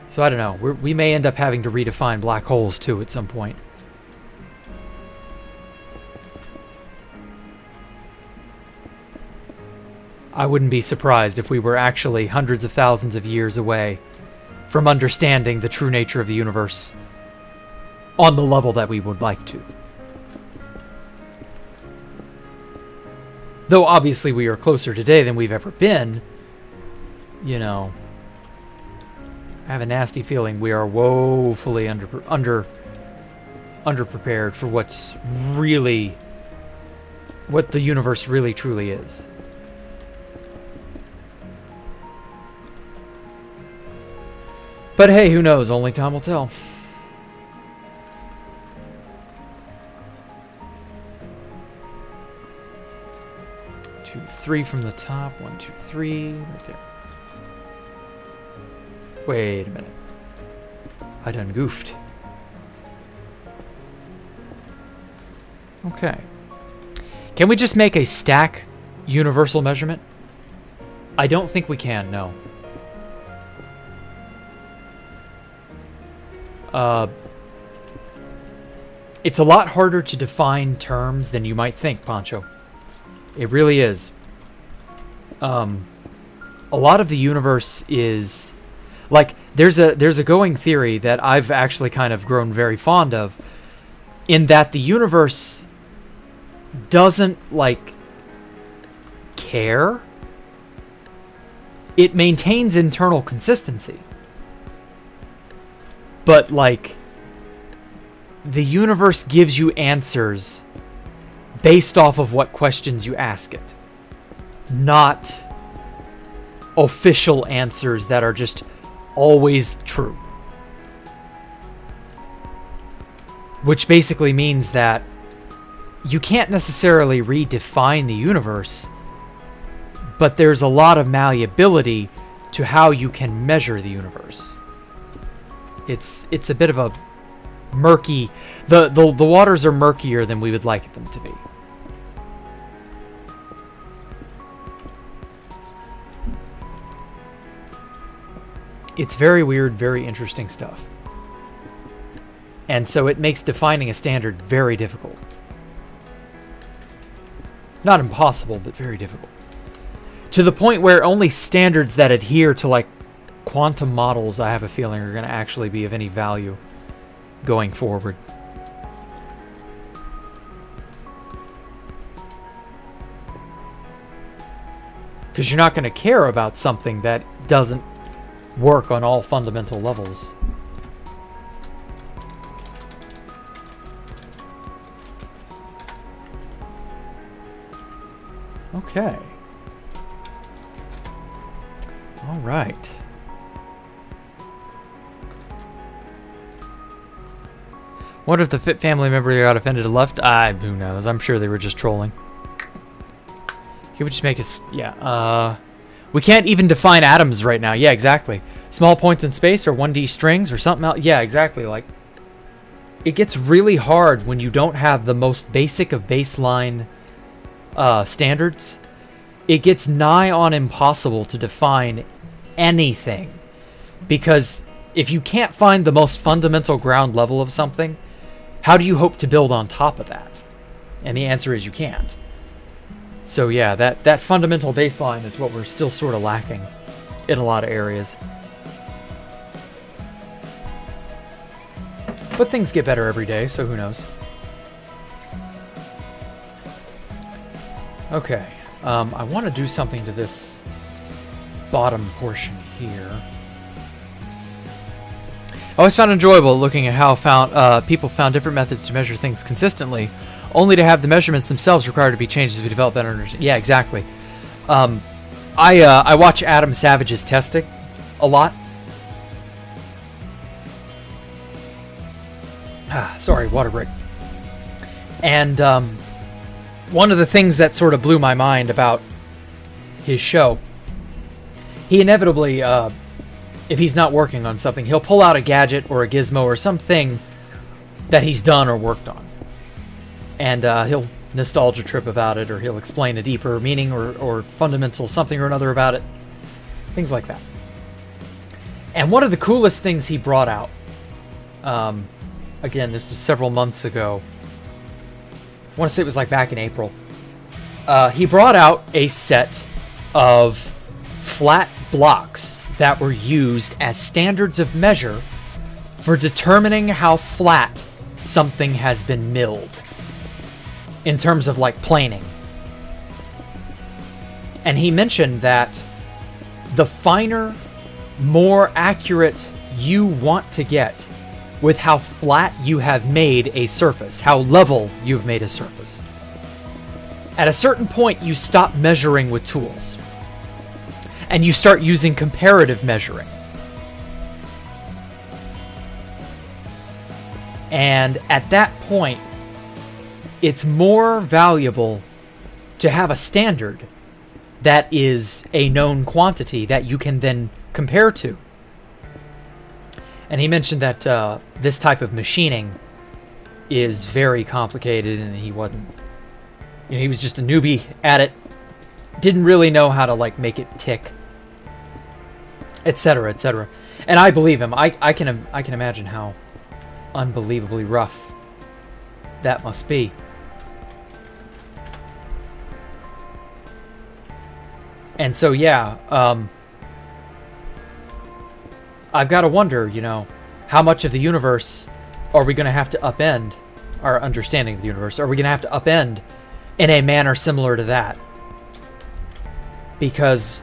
So I don't know. We may end up having to redefine black holes too at some point. I wouldn't be surprised if we were actually hundreds of thousands of years away from understanding the true nature of the universe on the level that we would like to. Though obviously we are closer today than we've ever been, you know, I have a nasty feeling we are woefully underprepared for what the universe really truly is. But hey, who knows? Only time will tell. Two, three from the top. 1, 2, 3. Right there. Wait a minute. I done goofed. Okay. Can we just make a stack universal measurement? I don't think we can, no. It's a lot harder to define terms than you might think, Pancho. It really is. A lot of the universe is... Like, there's a going theory that I've actually kind of grown very fond of, in that the universe doesn't, like, care. It maintains internal consistency. But, like, the universe gives you answers based off of what questions you ask it. Not official answers that are just always true. Which basically means that you can't necessarily redefine the universe, but there's a lot of malleability to how you can measure the universe. It's a bit of a murky... The waters are murkier than we would like them to be. It's very weird, very interesting stuff. And so it makes defining a standard very difficult. Not impossible, but very difficult. To the point where only standards that adhere to, like, quantum models, I have a feeling, are going to actually be of any value going forward. Because you're not going to care about something that doesn't work on all fundamental levels. Okay. All right. What if the Fit family member got offended and left? Who knows? I'm sure they were just trolling. He would just make us... Yeah, we can't even define atoms right now. Yeah, exactly. Small points in space or 1D strings or something else. Yeah, exactly. Like, it gets really hard when you don't have the most basic of baseline standards. It gets nigh on impossible to define anything. Because if you can't find the most fundamental ground level of something, how do you hope to build on top of that? And the answer is you can't. So yeah, that fundamental baseline is what we're still sort of lacking in a lot of areas. But things get better every day, so who knows? Okay, I want to do something to this bottom portion here. I always found it enjoyable looking at how people found different methods to measure things consistently, only to have the measurements themselves required to be changed as we develop better understanding. Yeah, exactly. I watch Adam Savage's testing a lot. Sorry, water break. And one of the things that sort of blew my mind about his show, he inevitably if he's not working on something, he'll pull out a gadget or a gizmo or something that he's done or worked on. And he'll nostalgia trip about it, or he'll explain a deeper meaning or fundamental something or another about it. Things like that. And one of the coolest things he brought out, again, this was several months ago. I want to say it was like back in April. He brought out a set of flat blocks that were used as standards of measure for determining how flat something has been milled in terms of like planing. And he mentioned that the finer, more accurate you want to get with how flat you have made a surface, how level you've made a surface, at a certain point you stop measuring with tools and you start using comparative measuring. And at that point, it's more valuable to have a standard that is a known quantity that you can then compare to. And he mentioned that this type of machining is very complicated, and he wasn't, you know, he was just a newbie at it, didn't really know how to like make it tick, etc., etc. And I believe him. I can imagine how unbelievably rough that must be. And so, yeah, I've got to wonder, you know, how much of the universe are we going to have to upend, our understanding of the universe, are we going to have to upend in a manner similar to that? Because,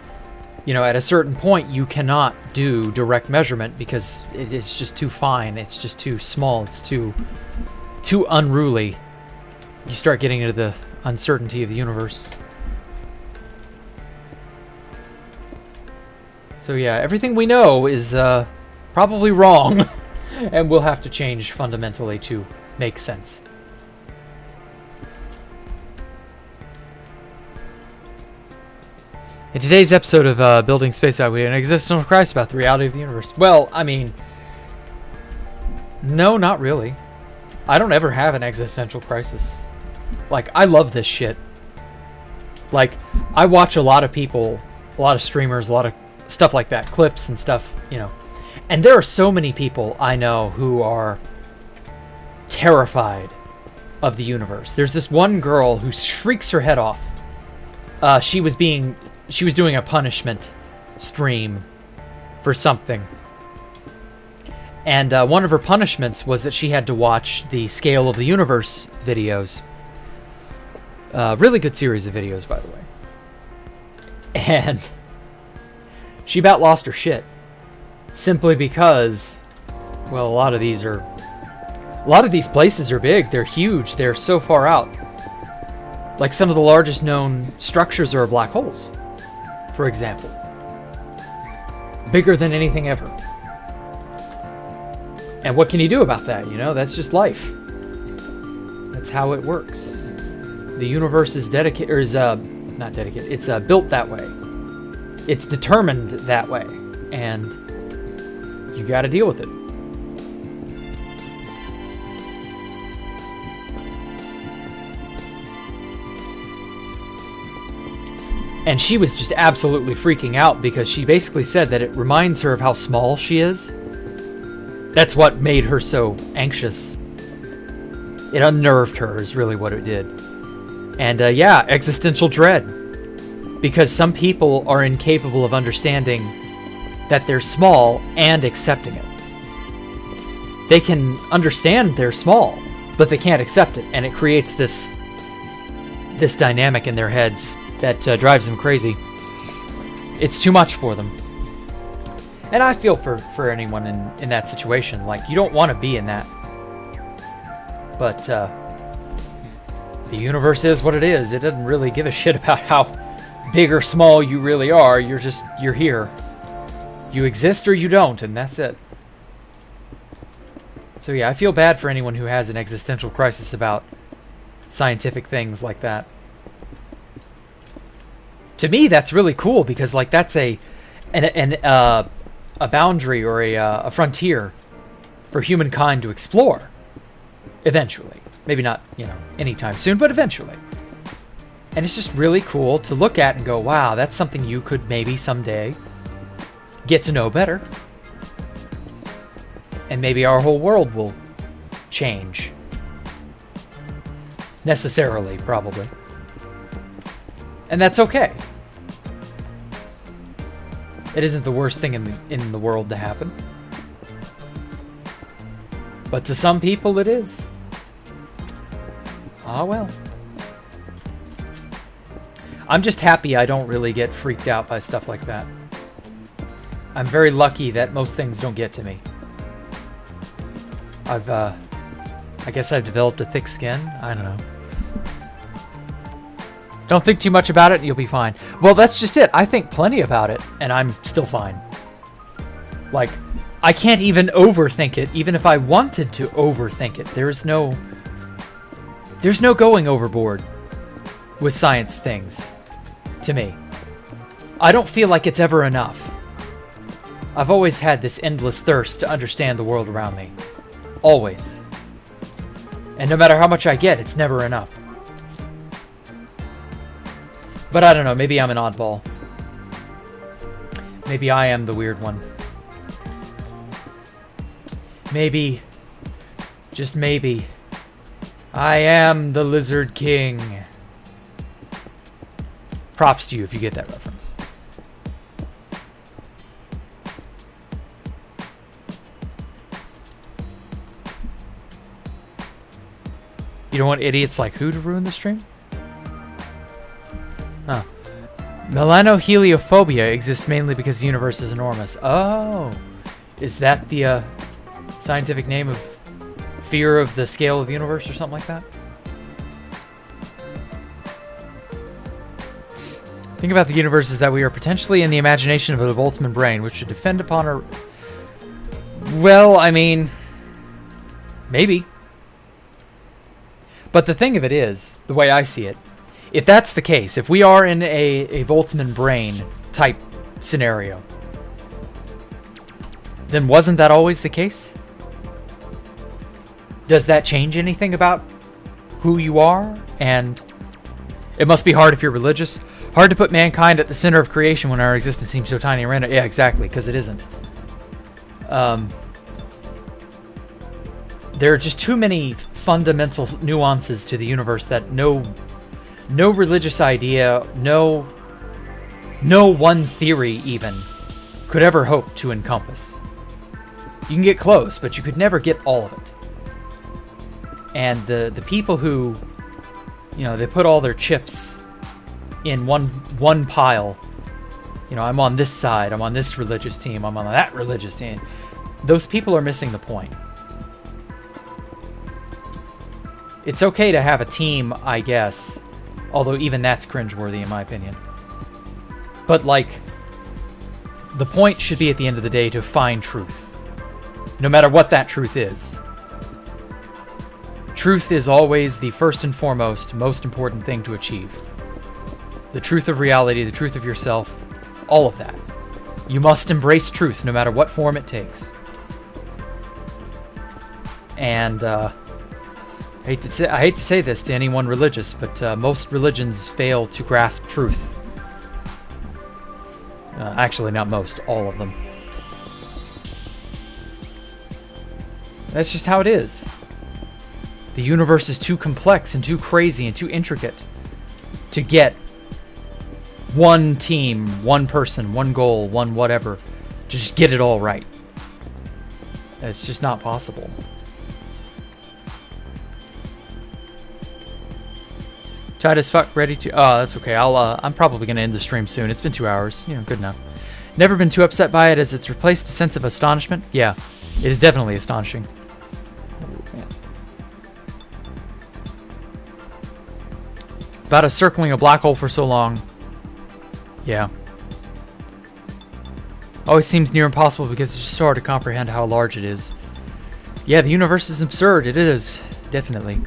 you know, at a certain point, you cannot do direct measurement because it's just too fine, it's just too small, it's too unruly. You start getting into the uncertainty of the universe. So yeah, everything we know is probably wrong, and we'll have to change fundamentally to make sense. In today's episode of Building Space Out, we had an existential crisis about the reality of the universe. Well, I mean, no, not really. I don't ever have an existential crisis. Like, I love this shit. Like, I watch a lot of people, a lot of streamers, a lot of stuff like that, clips and stuff, you know. And there are so many people I know who are terrified of the universe. There's this one girl who shrieks her head off. She was doing a punishment stream for something. And one of her punishments was that she had to watch the Scale of the Universe videos. Really good series of videos, by the way. And she about lost her shit. Simply because, well, a lot of these places are big. They're huge. They're so far out. Like some of the largest known structures are black holes, for example. Bigger than anything ever. And what can you do about that? You know, that's just life. That's how it works. The universe is not dedicated. It's built that way. It's determined that way, and you got to deal with it. And she was just absolutely freaking out because she basically said that it reminds her of how small she is. That's what made her so anxious. It unnerved her is really what it did. And yeah, existential dread. Because some people are incapable of understanding that they're small and accepting it. They can understand they're small, but they can't accept it. And it creates this dynamic in their heads that drives them crazy. It's too much for them. And I feel for anyone in that situation. Like, you don't want to be in that. But the universe is what it is. It doesn't really give a shit about how big or small you really are. You're here. You exist or you don't, and that's it. So yeah, I feel bad for anyone who has an existential crisis about scientific things like that. To me, that's really cool because like that's an a boundary or a frontier for humankind to explore. Eventually. Maybe not, anytime soon, but eventually. And it's just really cool to look at and go, wow, that's something you could maybe someday get to know better. And maybe our whole world will change. Necessarily, probably. And that's okay. It isn't the worst thing in the world to happen. But to some people it is. Ah, well. I'm just happy I don't really get freaked out by stuff like that. I'm very lucky that most things don't get to me. I guess I've developed a thick skin. I don't know. Don't think too much about it and you'll be fine. Well, that's just it. I think plenty about it and I'm still fine. Like, I can't even overthink it, even if I wanted to overthink it. There's no going overboard with science things, to me. I don't feel like it's ever enough. I've always had this endless thirst to understand the world around me. Always. And no matter how much I get, it's never enough. But I don't know, maybe I'm an oddball. Maybe I am the weird one. Maybe, just maybe, I am the Lizard King. Props to you if you get that reference. You don't want idiots like who to ruin the stream? Huh. Melanoheliophobia exists mainly because the universe is enormous. Oh, is that the scientific name of fear of the scale of the universe or something like that? Think about the universe as that we are potentially in the imagination of a Boltzmann brain, which should defend upon our... Well, I mean... Maybe. But the thing of it is, the way I see it, if that's the case, if we are in a Boltzmann brain type scenario, then wasn't that always the case? Does that change anything about who you are? And it must be hard if you're religious. Hard to put mankind at the center of creation when our existence seems so tiny and random. Yeah, exactly, because it isn't. There are just too many fundamental nuances to the universe that no religious idea, no one theory even could ever hope to encompass. You can get close, but you could never get all of it. And the people who, they put all their chips in one pile. I'm on this side, I'm on this religious team, I'm on that religious team. Those people are missing the point. It's okay to have a team, I guess, although even that's cringeworthy in my opinion. But the point should be at the end of the day to find truth. No matter what that truth is. Truth is always the first and foremost, most important thing to achieve. The truth of reality, the truth of yourself, all of that. You must embrace truth no matter what form it takes. And I hate to say this to anyone religious, but most religions fail to grasp truth. Actually, not most, all of them. That's just how it is. The universe is too complex and too crazy and too intricate to get one team, one person, one goal, one whatever, to just get it all right. It's just not possible. Tired as fuck, ready to... Oh, that's okay. I'm probably going to end the stream soon. It's been 2 hours. Good enough. Never been too upset by it as it's replaced a sense of astonishment. Yeah, it is definitely astonishing. Oh, man. About us circling a black hole for so long. Yeah. Always seems near impossible because it's just so hard to comprehend how large it is. Yeah, the universe is absurd. It is. Definitely.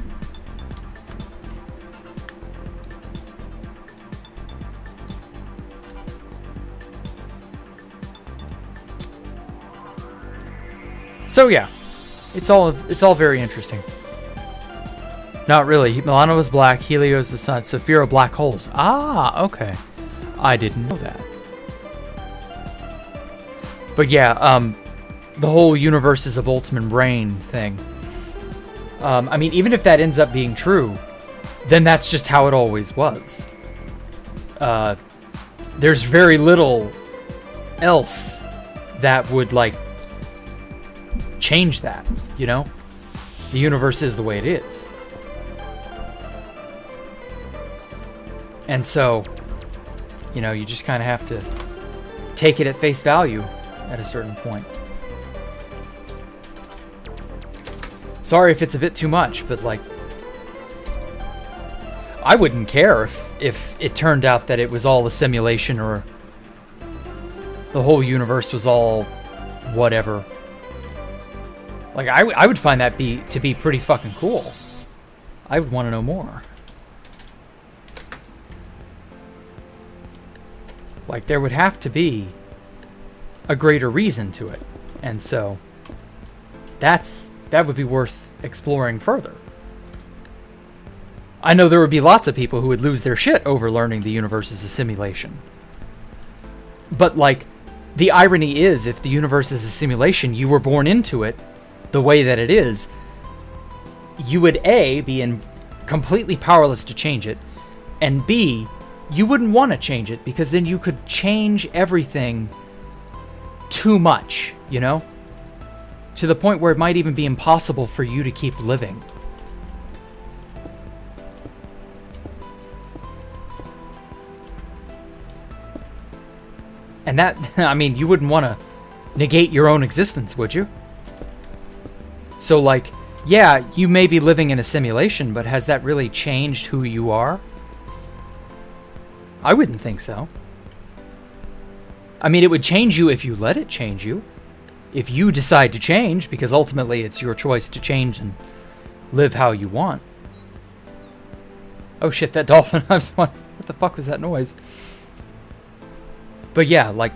So yeah, it's all very interesting. Not really. Milano is black, Helio is the sun, Saphira are black holes. Ah, okay. I didn't know that. But yeah, the whole universe is a Boltzmann brain thing. I mean, even if that ends up being true, then that's just how it always was. There's very little else that would, like, change that, you know? The universe is the way it is. And so, you know, you just kind of have to take it at face value at a certain point. Sorry if it's a bit too much, but, like, I wouldn't care if it turned out that it was all a simulation or the whole universe was all whatever. Like, I would find that to be pretty fucking cool. I would want to know more. Like, there would have to be a greater reason to it. And so that would be worth exploring further. I know there would be lots of people who would lose their shit over learning the universe is a simulation. But, like, the irony is, if the universe is a simulation, you were born into it the way that it is, you would A, be completely powerless to change it, and B, you wouldn't want to change it, because then you could change everything too much, you know? To the point where it might even be impossible for you to keep living. And that, I mean, you wouldn't want to negate your own existence, would you? So, like, yeah, you may be living in a simulation, but has that really changed who you are? I wouldn't think so. I mean, it would change you if you let it change you. If you decide to change, because ultimately it's your choice to change and live how you want. Oh shit, that dolphin, I was wondering, what the fuck was that noise? But yeah, like,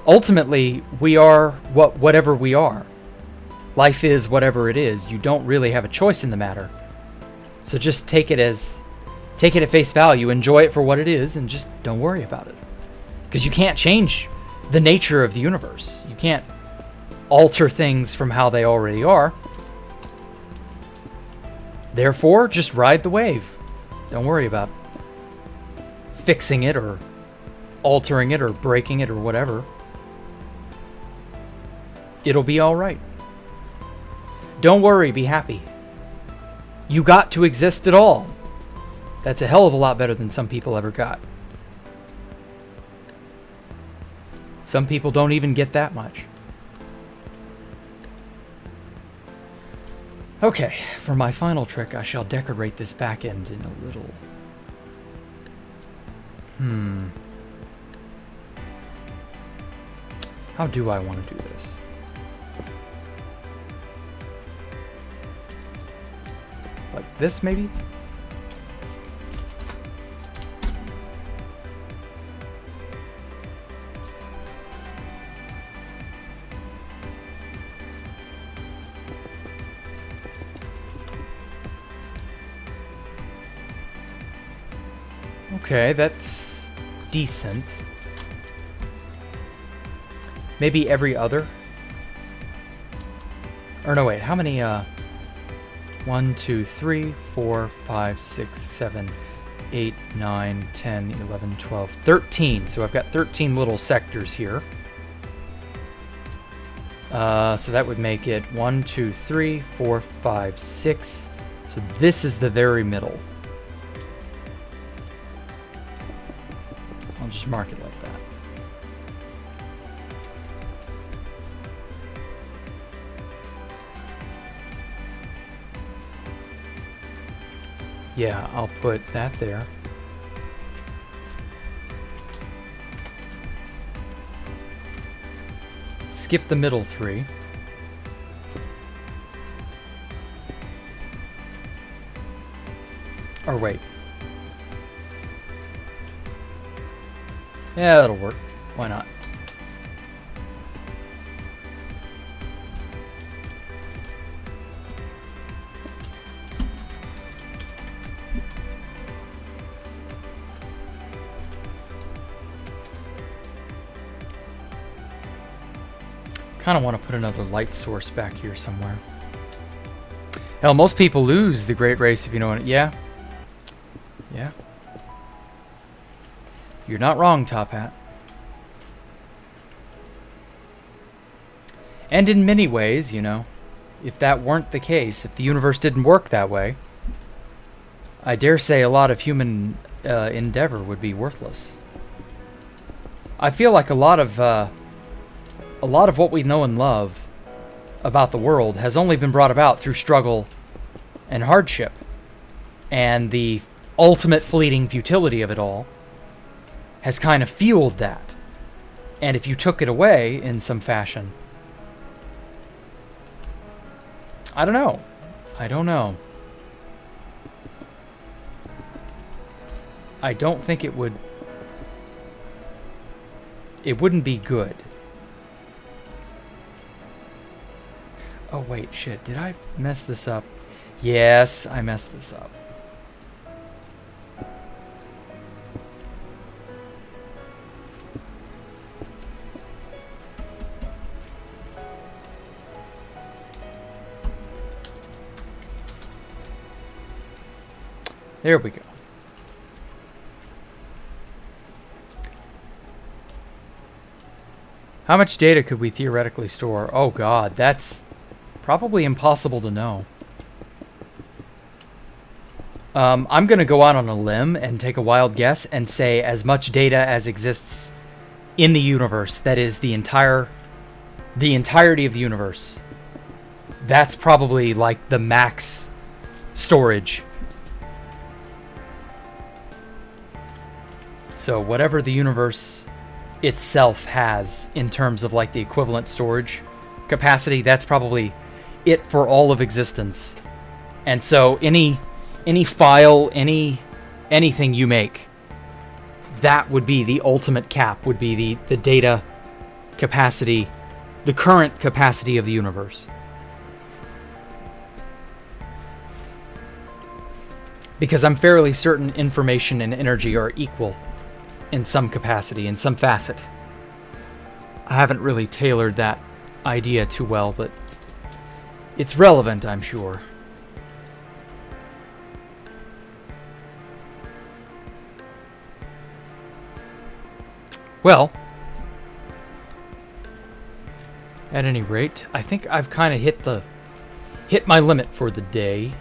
ultimately, we are whatever we are. Life is whatever it is. You don't really have a choice in the matter. So just take it at face value, enjoy it for what it is, and just don't worry about it. Because you can't change the nature of the universe. You can't alter things from how they already are. Therefore, just ride the wave. Don't worry about fixing it or altering it or breaking it or whatever. It'll be all right. Don't worry, be happy. You got to exist at all. That's a hell of a lot better than some people ever got. Some people don't even get that much. Okay, for my final trick, I shall decorate this back end in a little... How do I want to do this? Like this, maybe? Okay, that's decent. Maybe every other? Or no, wait, how many, 1, 2, 3, 4, 5, 6, 7, 8, 9, 10, 11, 12, 13. So I've got 13 little sectors here. So that would make it 1, 2, 3, 4, 5, 6. So this is the very middle. I'll just mark it like that. Yeah, I'll put that there. Skip the middle 3. Or wait. Yeah, that'll work. Why not? Kind of want to put another light source back here somewhere. Hell, most people lose the Great Race if you know what. Yeah. Yeah. You're not wrong, Top Hat. And in many ways, you know, if that weren't the case, if the universe didn't work that way, I dare say a lot of human endeavor would be worthless. I feel like a lot of what we know and love about the world has only been brought about through struggle and hardship, and the ultimate fleeting futility of it all has kind of fueled that. And if you took it away in some fashion, I don't know. I don't know. I don't think it would... It wouldn't be good. Oh, wait, shit. Did I mess this up? Yes, I messed this up. There we go. How much data could we theoretically store? Oh god, that's probably impossible to know. I'm going to go out on a limb and take a wild guess and say as much data as exists in the universe, that is the entirety of the universe. That's probably like the max storage. So whatever the universe itself has in terms of like the equivalent storage capacity, that's probably it for all of existence. And so any file, anything you make, that would be the ultimate cap, would be the data capacity, the current capacity of the universe. Because I'm fairly certain information and energy are equal in some capacity, in some facet. I haven't really tailored that idea too well, but it's relevant, I'm sure. Well, at any rate, I think I've kind of hit my limit for the day.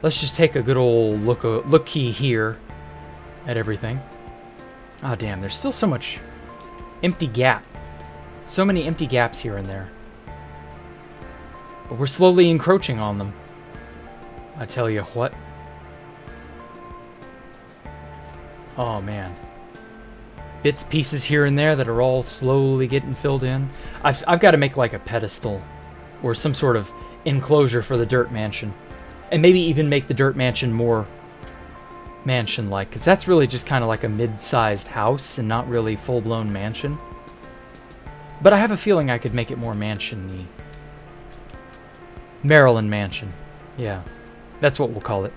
Let's just take a good old look-key here at everything. Ah, damn, there's still so much empty gap. So many empty gaps here and there. But we're slowly encroaching on them. I tell you what. Oh, man. Bits, pieces here and there that are all slowly getting filled in. I've got to make like a pedestal or some sort of enclosure for the dirt mansion. And maybe even make the dirt mansion more mansion-like, because that's really just kind of like a mid-sized house and not really full-blown mansion. But I have a feeling I could make it more mansion-y. Maryland Mansion. Yeah, that's what we'll call it.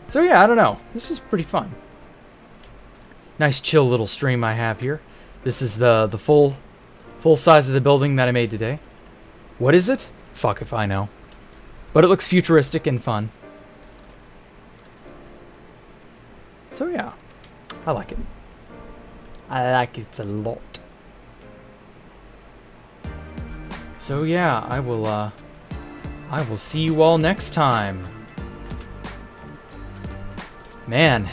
So yeah, I don't know. This was pretty fun. Nice chill little stream I have here. This is the full size of the building that I made today. What is it? Fuck if I know. But it looks futuristic and fun. So yeah, I like it. I like it a lot. So yeah, I will see you all next time. Man,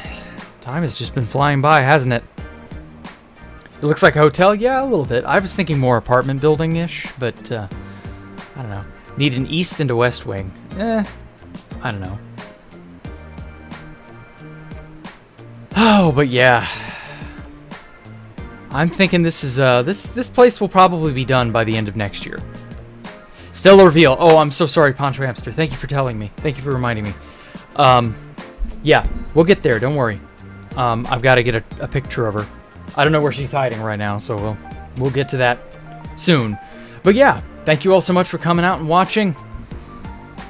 time has just been flying by, hasn't it? It looks like a hotel? Yeah, a little bit. I was thinking more apartment building-ish, but I don't know. Need an east and a west wing. I don't know. Oh, but yeah. I'm thinking this is this place will probably be done by the end of next year. Stellar reveal. Oh, I'm so sorry, Poncho Hamster. Thank you for telling me. Thank you for reminding me. Yeah, we'll get there. Don't worry. I've got to get a picture of her. I don't know where she's hiding right now, so we'll get to that soon. But yeah, thank you all so much for coming out and watching.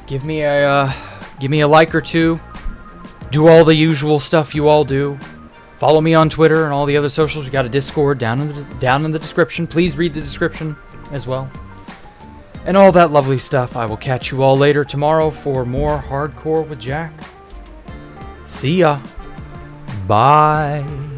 Give me a like or two. Do all the usual stuff you all do. Follow me on Twitter and all the other socials. We got a Discord down in the description. Please read the description as well. And all that lovely stuff. I will catch you all later tomorrow for more Hardcore with Jack. See ya. Bye.